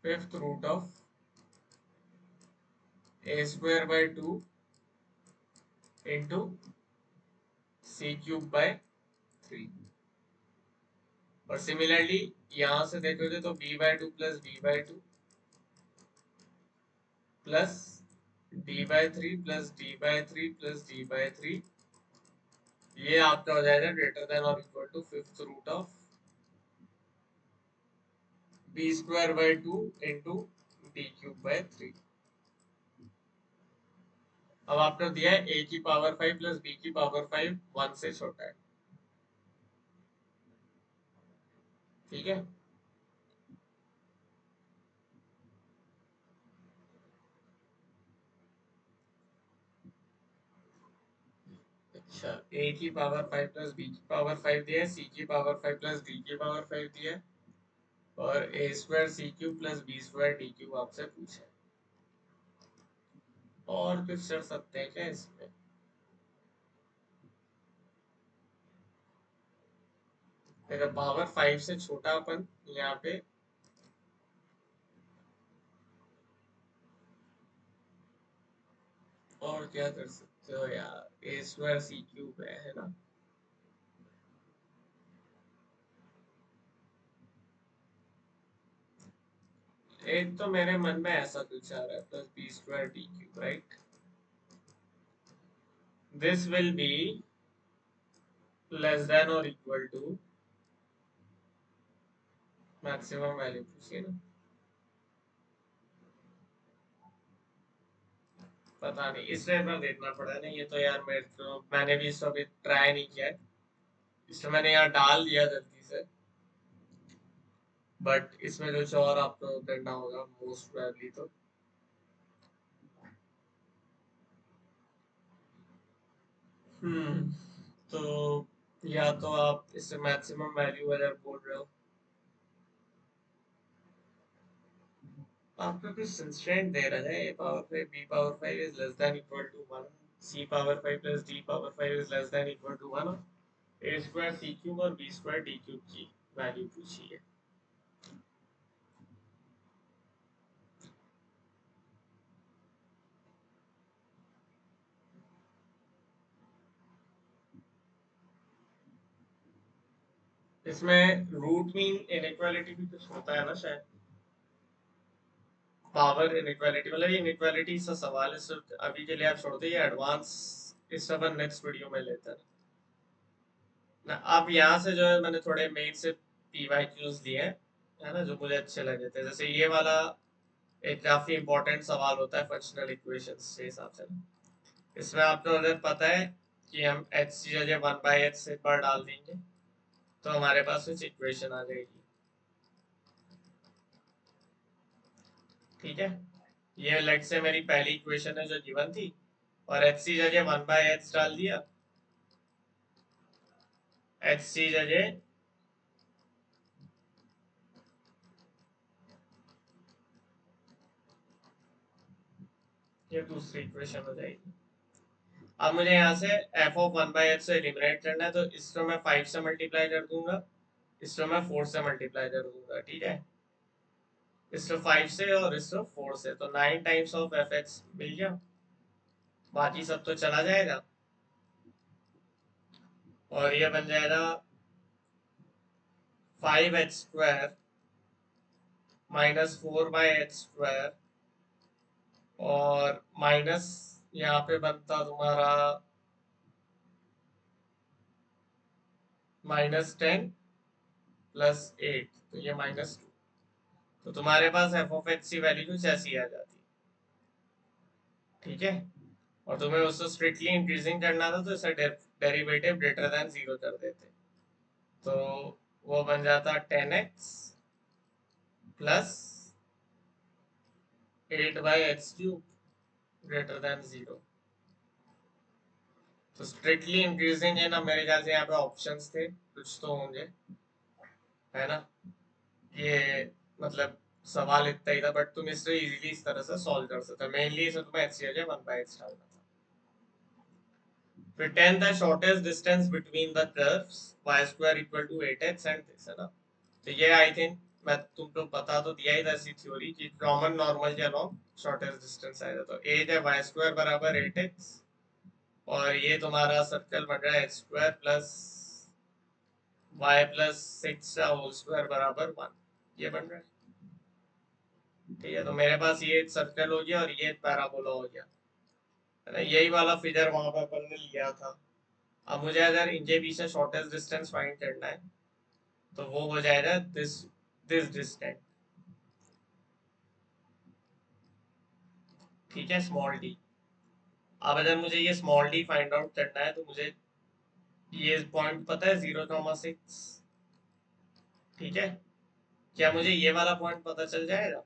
fifth root of a square by 2 into c cube by 3। और सिमिलरली यहाँ से देखोगे तो b/2 plus b/2 plus d/3 plus d/3 plus d/3, ये आपका हो जाएगा ग्रेटर देन और equal to fifth root of b square by 2 into d cube by 3। अब आपने दिया है a की पावर 5 प्लस b की पावर 5 1 से छोटा है, ठीक है। अच्छा, a की पावर 5 प्लस b की पावर 5 दिया है, c की पावर 5 प्लस d की पावर 5 दिया है, और a square c cube plus b square d cube आपसे पूछा है। और कुछ कर सकते हैं क्या इसमें? अगर पावर 5 से छोटा अपन यहाँ पे, और क्या कर सकते हो यार, ए स्क्वायर सी क्यूब है ना। एक तो मेरे मन में ऐसा कुछ आ रहा है, plus b square d cube, right. This will be less than और इक्वल टू मैक्सिमम वैल्यू पूछिए ना। पता नहीं, इसलिए पर देखना पड़ा है ना, ये तो यार मेरे को, मैंने भी इसको अभी ट्राई नहीं किया है, इसलिए मैंने यहाँ डाल दिया जल्दी से। बट इसमें कुछ और आपको करना होगा मोस्ट प्रोबेबली। हम्म तो या तो आप इससे मैक्सिमम वैल्यू अगर बोल रहे हो, आपको कुछ कंस्ट्रेंट दे रहा है, a power 5 b power 5 is less than equal to 1, c power 5 plus d power 5 is less than equal to 1, a square c cube और बी स्क्वायर डी क्यूब की वैल्यू पूछी है। इसमें रूट मीन इनइक्वालिटी भी कुछ होता है ना शायद, पावर इनइक्वालिटी, मतलब ये इनइक्वालिटी सा सवाल है, सिर्फ अभी के लिए आप छोड़ दो, ये एडवांस इस अपन नेक्स्ट वीडियो में लेते हैं ना। अब यहाँ से जो है मैंने थोड़े मेन से पीवाई क्यूज दिए हैं, है ना, जो मुझे अच्छे लगे थे। जैसे ये वाला एक काफी इंपॉर्टेंट सवाल होता है फंक्शनल इक्वेशंस के हिसाब से ना। इसमें आपको अगर पता है कि हम एच की जगह 1/h से एक बार डाल देंगे तो हमारे पास कुछ इक्वेशन आ जाएगी, ठीक है। ये लेट से मेरी पहली इक्वेशन है जो गिवन थी, और एच की जगह 1/h डाल दिया, एच की जगह, ये दूसरी इक्वेशन हो जाएगी। अब मुझे यहाँ से एफ ऑफ 1/h से एलिमिनेट करना है, तो इसको मैं 5 से मल्टीप्लाई कर दूंगा, इसको मैं 4 से मल्टीप्लाई कर दूंगा, ठीक है। इसको 5 से और इसको 4 से, तो 9 टाइम्स ऑफ एफ एक्स मिल गया। बाकी सब तो चला जाएगा और ये बन जाएगा 5h² -4/h² और माइनस यहाँ पे बनता तुम्हारा -10 + 8, तो ये -2। तो तुम्हारे पास एफ ऑफ एक्स की वैल्यू कुछ ऐसी आ जाती। ठीक है, और तुम्हें उसको स्ट्रिक्टली इंक्रीजिंग करना था तो इसे डेरिवेटिव ग्रेटर देन 0 कर देते, तो वो बन जाता 10x plus 8/x³ greater than 0। तो स्ट्रिक्टली इंक्रीजिंग है ना, मेरे ख्याल से यहाँ पे ऑप्शंस थे कुछ तो होंगे, है ना। ये मतलब सवाल इतना ही था, बट तुम इसे इजीली इस तरह से सॉल्व कर सकते हो। मेनली इसे तुम्हें x की जगह 1/x डालना था। फिर 10 the shortest distance between the curves y² = 8x and this, है ना। तो ये आई थिंक मैं तुमको बता तो दिया ही था ऐसी थ्योरी कि कॉमन नॉर्मल के अलोंग शॉर्टेस्ट डिस्टेंस आएगा। तो एज है y² = 8x और ये तुम्हारा सर्कल बन रहा है x² प्लस y प्लस 6 का होल स्क्वायर बराबर 1, ये बन रहा है। ठीक है, तो मेरे पास ये सर्कल हो गया और ये पैराबोला हो गया, है ना। यही वाला फिगर वहां पर अपन ने लिया था। अब मुझे अगर इनके पीछे शॉर्टेस्ट डिस्टेंस फाइंड करना है तो वो हो जाएगा दिस दिस डिस्टेंस। ठीक है, स्मॉल डी। अब अगर मुझे ये स्मॉल डी फाइंड आउट करना है तो मुझे ये पॉइंट पता है 0,6। ठीक है, क्या मुझे ये वाला पॉइंट पता चल जाएगा?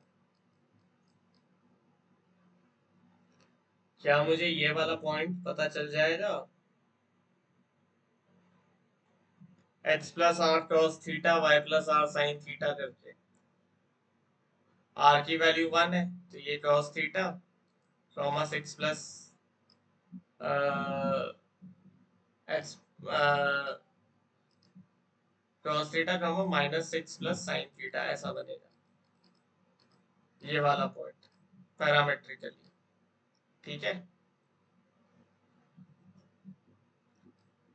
क्या मुझे ये वाला पॉइंट पता चल जाएगा? x+r cos θ y+r sin θ करके। r की वैल्यू 1 है तो ये cos θ, 6 plus x cos θ, -6 + sin θ, ऐसा बनेगा ये वाला पॉइंट पैरामेट्रिकली। ठीक है,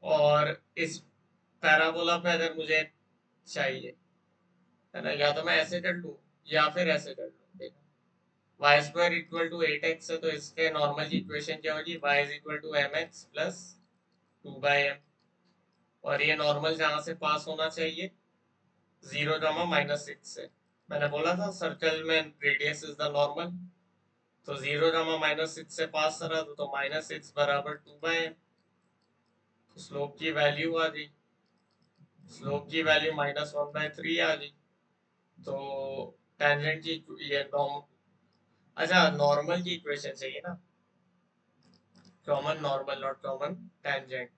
और इस पैराबोला पे अगर मुझे चाहिए, है ना, या तो मैं ऐसे कर लूँ या फिर ऐसे कर लूँ। देखो y² = 8x है तो इसके नॉर्मल की इक्वेशन क्या होगी? y = mx + 2/m, और ये नॉर्मल जहां से पास होना चाहिए 0, -6 से। मैंने बोला था सर्कल में रेडियस इज द नॉर्मल, तो 0, -6 से पास करा तो -6 = 2/m। तो स्लोप की वैल्यू आ गई, स्लोप की वैल्यू -1/3 आ गई। तो टेंजेंट की ये नॉर्म अच्छा नॉर्मल की इक्वेशन चाहिए ना, common normal not common tangent.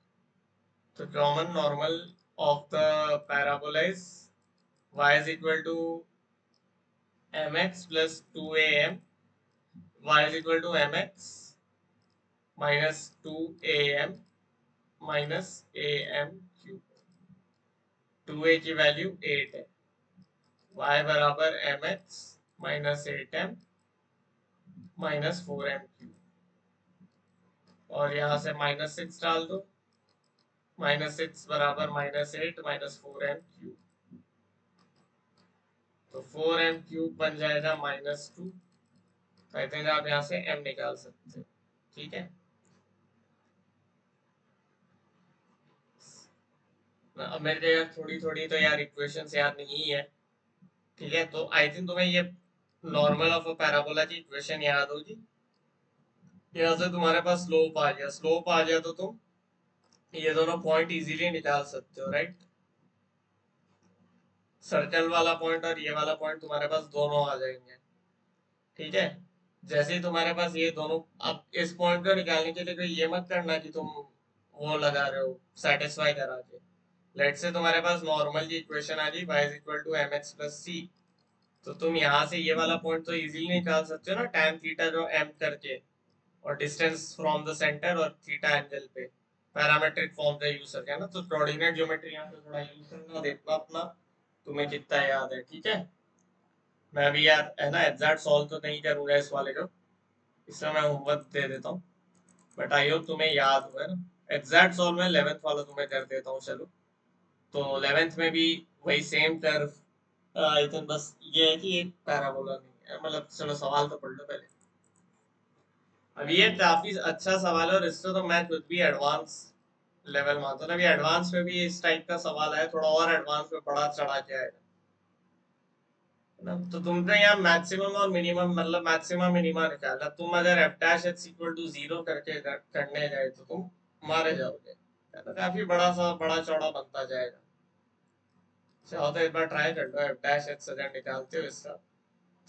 तो common normal of the parabola is y = mx + 2am, y = mx -2am -am³। 2a की वैल्यू 8 है, y बराबर mx -8m -4m³, और यहाँ से -6 डाल दो, -6 बराबर -8 -4m³, तो 4m³ बन जाएगा -2। आई थिंक आप यहाँ से m निकाल सकते हो। ठीक है, अब मेरे जगह थोड़ी थोड़ी तो यार इक्वेशंस याद नहीं है। ठीक है, तो आई थिंक तुम्हें ये नॉर्मल ऑफ अ पैराबोला की इक्वेशन याद होगी। यहाँ से तुम्हारे पास स्लोप आ गया, स्लोप आ गया तो तुम ये दोनों पॉइंट इजीली निकाल सकते हो, राइट। सर्कल वाला पॉइंट और ये वाला पॉइंट तुम्हारे पास दोनों आ जाएंगे। ठीक है, जैसे ही तुम्हारे पास ये दोनों, अब इस पॉइंट को निकालने के लिए कोई ये मत करना कि तुम वो लगा रहे हो सेटिस्फाई करा के। लेट से तुम्हारे पास नॉर्मल की इक्वेशन आ गई y = mx + c, तो तुम यहाँ से ये वाला पॉइंट तो इजीली निकाल सकते हो ना, tan थीटा जो m करके और डिस्टेंस फ्रॉम द सेंटर और थीटा एंगल पे पैरामेट्रिक फॉर्म का यूज करके, है ना। तो कोऑर्डिनेट ज्योमेट्री यहाँ पे थोड़ा यूज करना, देखना अपना तुम्हें कितना याद है। ठीक है, मैं भी यार, है ना, एग्जैक्ट सॉल्व तो नहीं करूंगा इस वाले को, इसमें मैं होमवर्क दे देता हूँ। बट आई होप तुम्हें याद हुआ है ना। एग्जैक्ट सॉल्व में 11th वाला तुम्हें कर देता हूँ चलो। तो 11th में भी वही सेम कर्व। आई थिंक बस ये है कि एक पैराबोला नहीं है, मतलब चलो सवाल तो पढ़ लो पहले। अब ये काफी अच्छा सवाल है और इससे तो मैं खुद भी एडवांस लेवल मानता हूँ। अभी एडवांस में भी इस टाइप का सवाल है, थोड़ा और एडवांस में बड़ा चढ़ा के आएगा ना। तो तुमको यहाँ मैक्सिमम और मिनिमम, मतलब मैक्सिमम मिनिमम निकालना। तुम अगर f dash h equal to zero करके करने जाए तो तुम मारे जाओगे, है ना। काफी बड़ा सा बड़ा चौड़ा बनता जाएगा। चाहो तो एक बार ट्राई कर लो, एफ डैश एच अगर निकालते हो इसका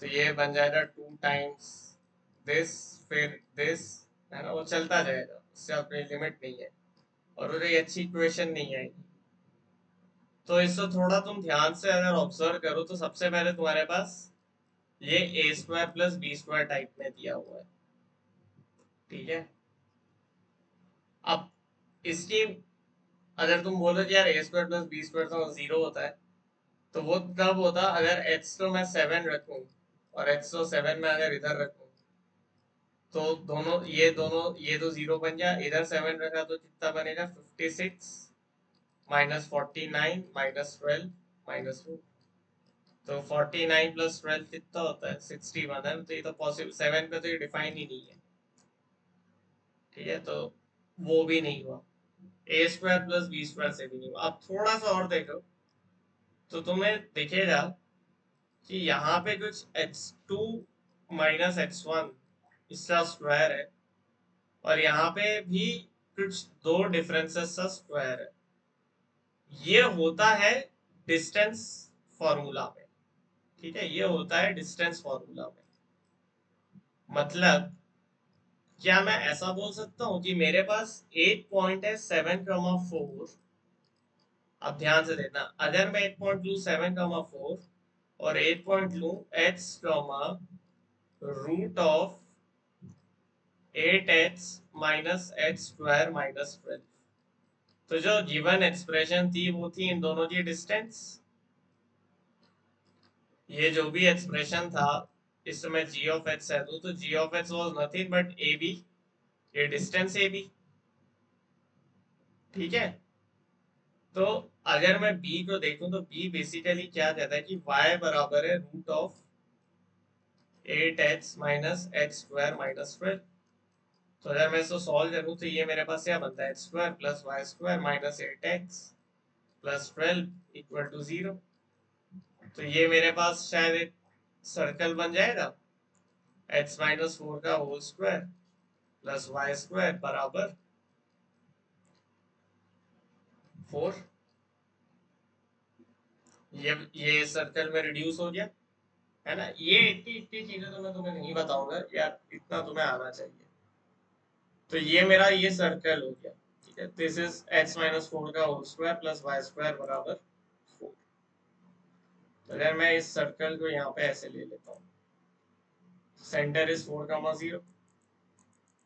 तो ये बन जाएगा 2 टाइम्स दिस, फिर दिस, है ना। वो चलता जाएगा, उससे अपनी लिमिट नहीं है और वो एक अच्छी इक्वेशन नहीं आएगी। तो इसको थोड़ा तुम ध्यान से अगर ऑब्जर्व करो तो सबसे पहले तुम्हारे पास ये a square plus b square type में दिया हुआ है, ठीक है। अब इसकी अगर तुम बोलो कि यार ए स्क्वायर प्लस बी स्क्वायर तो जीरो होता है, तो वो तब होता अगर एच तो मैं 7 रखूं और एच तो 7 में अगर इधर रखूं तो दोनों ये तो जीरो बन गया। इधर 7 रखा तो कितना बनेगा, 56 माइनस 49 माइनस 12 माइनस 2। तो 49 प्लस 12 कितना होता है, 61 है। तो ये तो पॉसिबल 7 पे तो ये डिफाइन ही नहीं है, ठीक है। तो वो भी नहीं हुआ, ए स्क्वायर प्लस बी स्क्वायर से भी नहीं हुआ। अब थोड़ा सा और देखो तो तुम्हें दिखेगा कि यहाँ पे कुछ x2 माइनस x1 इसका स्क्वायर है और यहाँ पे भी कुछ दो डिफरेंसेस का स्क्वायर है। ये होता है डिस्टेंस फॉर्मूला में, ठीक है। ये होता है डिस्टेंस फॉर्मूला में। मतलब क्या मैं ऐसा बोल सकता हूँ कि मेरे पास एक पॉइंट है 7,4। अब ध्यान से देखना, अगर मैं एक पॉइंट लू 7,4 और एक पॉइंट लू x root of 8x minus x square minus 12, तो जो गिवन एक्सप्रेशन थी वो थी इन दोनों की डिस्टेंस। ये जो भी एक्सप्रेशन था इसमें जी ऑफ एक्स है तो g of x was nothing but a b, ये डिस्टेंस ए बी, ठीक है। तो अगर मैं b को देखूं तो b बेसिकली क्या कहता है कि y बराबर है root of 8x minus x square minus 12। तो अगर मैं इसको सॉल्व करूं तो ये मेरे पास क्या बनता है, x square plus y square minus 8x plus 12 equal to 0। तो ये मेरे पास शायद एक सर्कल बन जाएगा, x माइनस 4 का whole square plus y square बराबर 4। ये सर्कल में रिड्यूस हो गया, है ना। ये इतनी इतनी चीजें तो मैं तुम्हें नहीं बताऊंगा यार, इतना तुम्हें आना चाहिए। तो ये मेरा ये सर्कल हो गया, ठीक है। दिस इज x माइनस 4 का whole square plus y square बराबर 4। तो अगर मैं इस सर्कल को यहाँ पे ऐसे ले लेता हूँ, सेंटर इज 4,0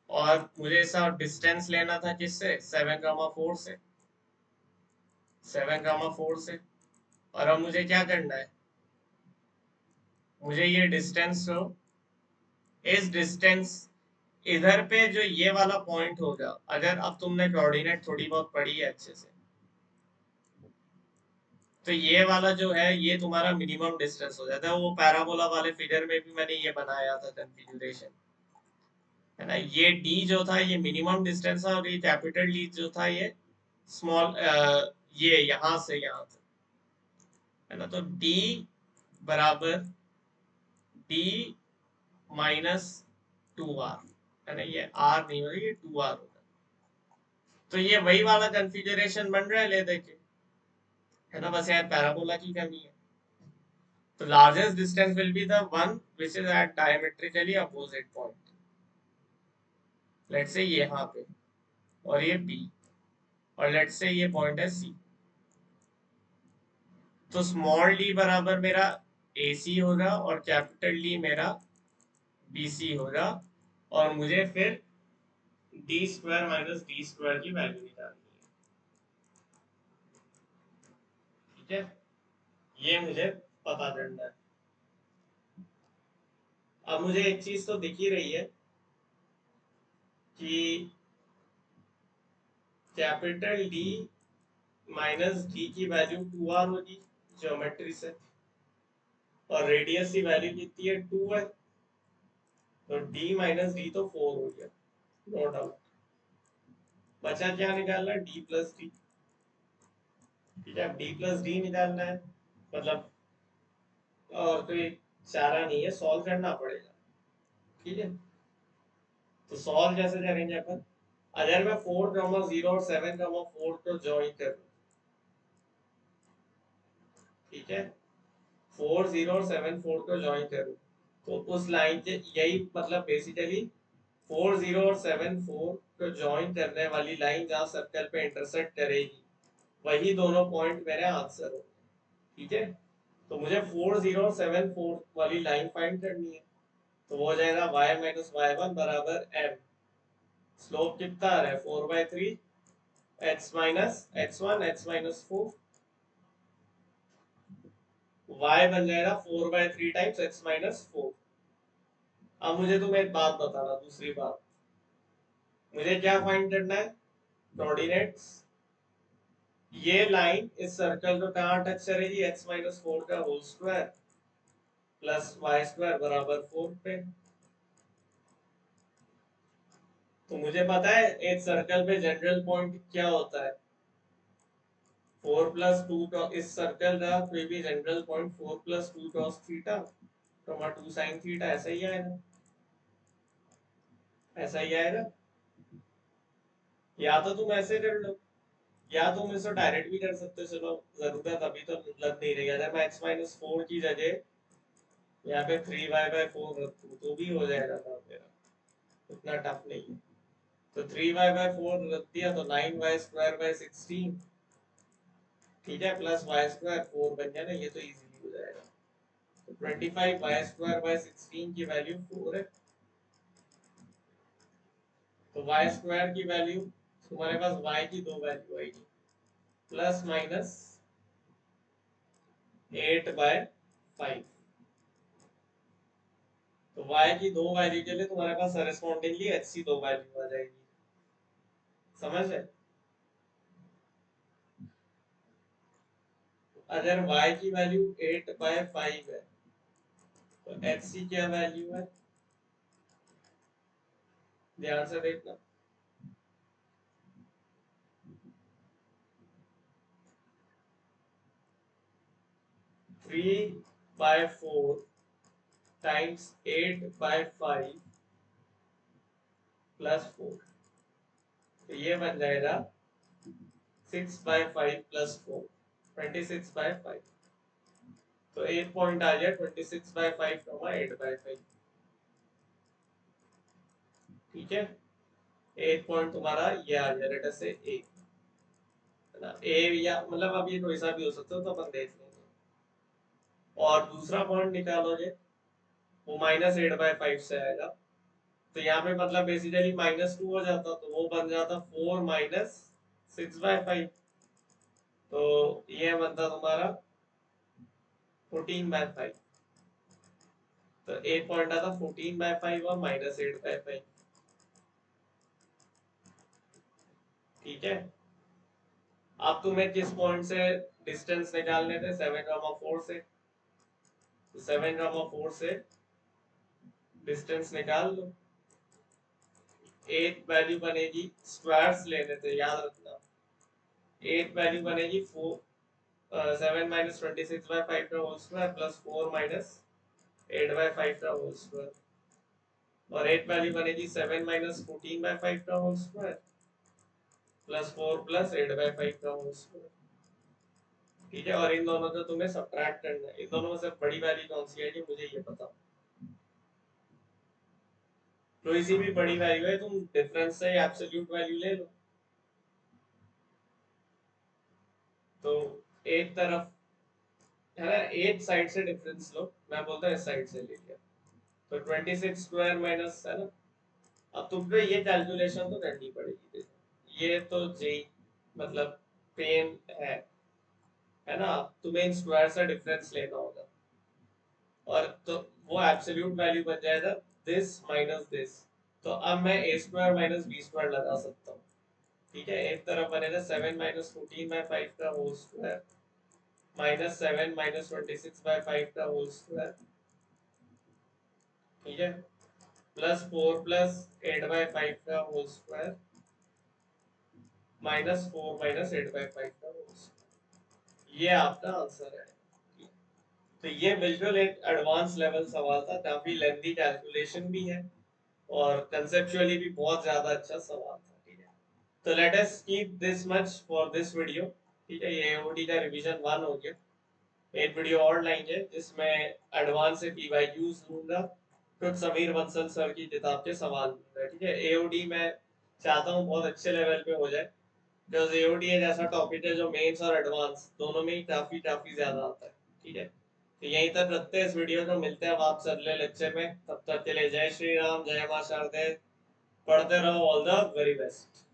और मुझे इसका डिस्टेंस लेना था किससे, 7,4 से, 7,4 से। और अब मुझे क्या करना है, मुझे ये डिस्टेंस को, इस डिस्टेंस इधर पे जो ये वाला पॉइंट होगा, अगर अब तुमने कोऑर्डिनेट थोड़ी बहुत पढ़ी है अच्छे से, तो ये वाला जो है ये तुम्हारा मिनिमम डिस्टेंस हो जाता है। वो पैराबोला वाले फिगर में भी मैंने ये बनाया था कॉन्फ़िगरेशन, है ना। ये डी जो था ये मिनिमम डिस्टेंस था और ये कैपिटल डी जो था ये स्मॉल, ये यहाँ से यहाँ तक, है ना। तो डी बराबर डी माइनस 2r, है ना। ये r नहीं होगा, ये 2r होगा। तो ये वही वाला कॉन्फ़िगरेशन बन रहा है, ले देखे, है ना। बस यार पैराबोला की कमी है। तो largest distance will be the one which is at diametrically opposite point, let's say यहाँ पे, और ये b, और लेट्स से ये पॉइंट है c। तो स्मॉल d बराबर मेरा ac होगा और कैपिटल D मेरा bc होगा। और मुझे फिर D square minus D square की वैल्यू निकालनी है, ठीक है। ये मुझे पता करना है। अब मुझे एक चीज तो दिख ही रही है कि कैपिटल डी माइनस डी की वैल्यू 2r होगी ज्योमेट्री से, और रेडियस की वैल्यू कितनी है 2 है, तो डी माइनस डी तो 4 हो गया, नो डाउट। बचा क्या निकालना, डी प्लस डी। ठीक है, डी प्लस डी निकालना है, मतलब और कोई चारा नहीं है, सॉल्व करना पड़ेगा। ठीक है, तो सॉल्व कैसे करेंगे अपन, अगर मैं 4, 0 और 7, 4 को ज्वाइन करूं, ठीक है, 4, 0 और 7, 4 को ज्वाइन करूं, तो उस लाइन के यही मतलब बेसिकली 4, 0 और 7, 4 को ज्वाइन करने वाली लाइन जहाँ सर्कल पे इंटरसेक्ट करेगी, वही दोनों पॉइंट मेरे आंसर हो। ठीक है, तो मुझे 4, 0 और 7, 4 वाली लाइन फाइंड करनी है, तो वो हो जाएगा y माइनस वाई वन बराबर m। स्लोप कितना आ रहा है 4/3, x minus x1 x minus 4, y बन जाएगा 4/3 टाइम्स x माइनस 4। अब मुझे तुम्हें एक बात बताना, दूसरी बात, मुझे क्या फाइंड करना है, कोऑर्डिनेट्स। ये लाइन इस सर्कल को कहाँ टच करेगी, x माइनस 4 का whole square plus y square बराबर 4 पे। तो मुझे पता है एक सर्कल पे जनरल पॉइंट क्या होता है, 4+2 इस सर्कल का कोई भी general point 4+2 cos theta, 2 sin theta, ऐसा ही आएगा, ऐसा ही आएगा। या तो तुम ऐसे कर लो, या तुम इसको डायरेक्ट भी कर सकते हो, चलो जरूरत अभी तो लग नहीं रही, अगर मैं x माइनस 4 की जगह यहाँ पे 3y/4 रख दूँ तो भी हो जाएगा काम मेरा, उतना टफ नहीं है। तो 3y/4 रख दिया तो 9y² 16, ठीक है, प्लस y² 4 बन गया ना, ये तो इजीली हो जाएगा। तो 25y² 16 की वैल्यू 4 है, तो y² की वैल्यू, तुम्हारे पास y की दो वैल्यू आएगी, प्लस माइनस 8/5। तो y की दो वैल्यू के लिए तुम्हारे पास करस्पॉन्डिंगली x की दो वैल्यू आ जाएगी, समझ है। अगर y की वैल्यू 8/5 है, तो x की क्या वैल्यू है, ध्यान से देखना, 3/4 टाइम्स 8/5 प्लस 4, तो ये बन जाएगा 6/5 प्लस 4, 26/5। तो एक पॉइंट आ गया 26/5 8/5। ठीक है, एक पॉइंट तुम्हारा ये आ गया, लेटर से ए, है ना, ए या मतलब अब ये कोई सा भी हो सकता है, तो अपन देख लेंगे। और दूसरा पॉइंट निकालोगे, वो -8/5 से आएगा, तो यहाँ पे मतलब बेसिकली -2 हो जाता, तो वो बन जाता 4 माइनस 6/5, तो ये बनता तुम्हारा 14/5। तो एक पॉइंट आता 14/5 और -8/5। ठीक है, अब तुम्हें किस पॉइंट से डिस्टेंस निकालने थे, 7,4 से, तो 7,4 से डिस्टेंस निकाल लो। एक वैल्यू बनेगी, स्क्वायर्स लेने थे याद रखना, एक वैल्यू बनेगी 7 माइनस 26/5 का होल स्क्वायर प्लस 4 माइनस 8/5 का होल स्क्वायर, और एक वैल्यू बनेगी 7 माइनस 14/5 का होल स्क्वायर प्लस 4 प्लस 8/5 का होल स्क्वायर। ठीक है, और इन दोनों को तुम्हें सब्ट्रैक्ट करना है, इन दोनों में से बड़ी वैल्यू कौन सी आएगी मुझे ये बताओ। तो इसी भी बड़ी वैल्यू है, तुम डिफरेंस से एब्सोल्यूट वैल्यू ले लो। तो एक तरफ है ना, एक साइड से डिफरेंस लो, मैं बोलता हूँ इस साइड से ले लिया, तो 26 स्क्वायर माइनस, है ना। अब तुमको ये कैलकुलेशन तो करनी पड़ेगी, देखो ये तो जी मतलब पेन है ना, तुम्हें इन स्क्वायर से डिफरेंस लेना होगा, और तो वो एब्सोल्यूट वैल्यू बन जाएगा दिस माइनस दिस। तो अब मैं a² माइनस b² लगा सकता हूँ, ठीक है, एक तरफ बनेगा 7 माइनस 14/5 का होल स्क्वायर माइनस 7 माइनस 26/5 का होल स्क्वायर, ठीक है, प्लस 4 प्लस 8/5 का होल स्क्वायर माइनस 4 माइनस 8/5 का होल स्क्वायर। ये आपका आंसर है। तो ये बिल्कुल एक एडवांस लेवल सवाल था, काफी लेंथी कैलकुलेशन भी है और कंसेप्चुअली भी बहुत ज्यादा अच्छा सवाल था। ठीक है, तो let us keep this much for this video. ठीक है, ये एओडी का रिवीजन 1 हो गया। एक वीडियो और लाएंगे जिसमें एडवांस से पीवाईक्यूज लूंगा, कुछ समीर बंसल सर की किताब के सवाल लूंगा। ठीक है, एओडी मैं चाहता हूँ बहुत अच्छे लेवल पे हो जाए, बिकॉज एओडी एक ऐसा टॉपिक है जो मेंस और एडवांस दोनों में ही काफी काफी ज्यादा आता है। ठीक है, तो यहीं तक रखते हैं इस वीडियो को, मिलते हैं अब आपसे अगले लेक्चर में। तब तक के लिए जय श्री राम, जय मां शारदे, पढ़ते रहो, ऑल द वेरी बेस्ट।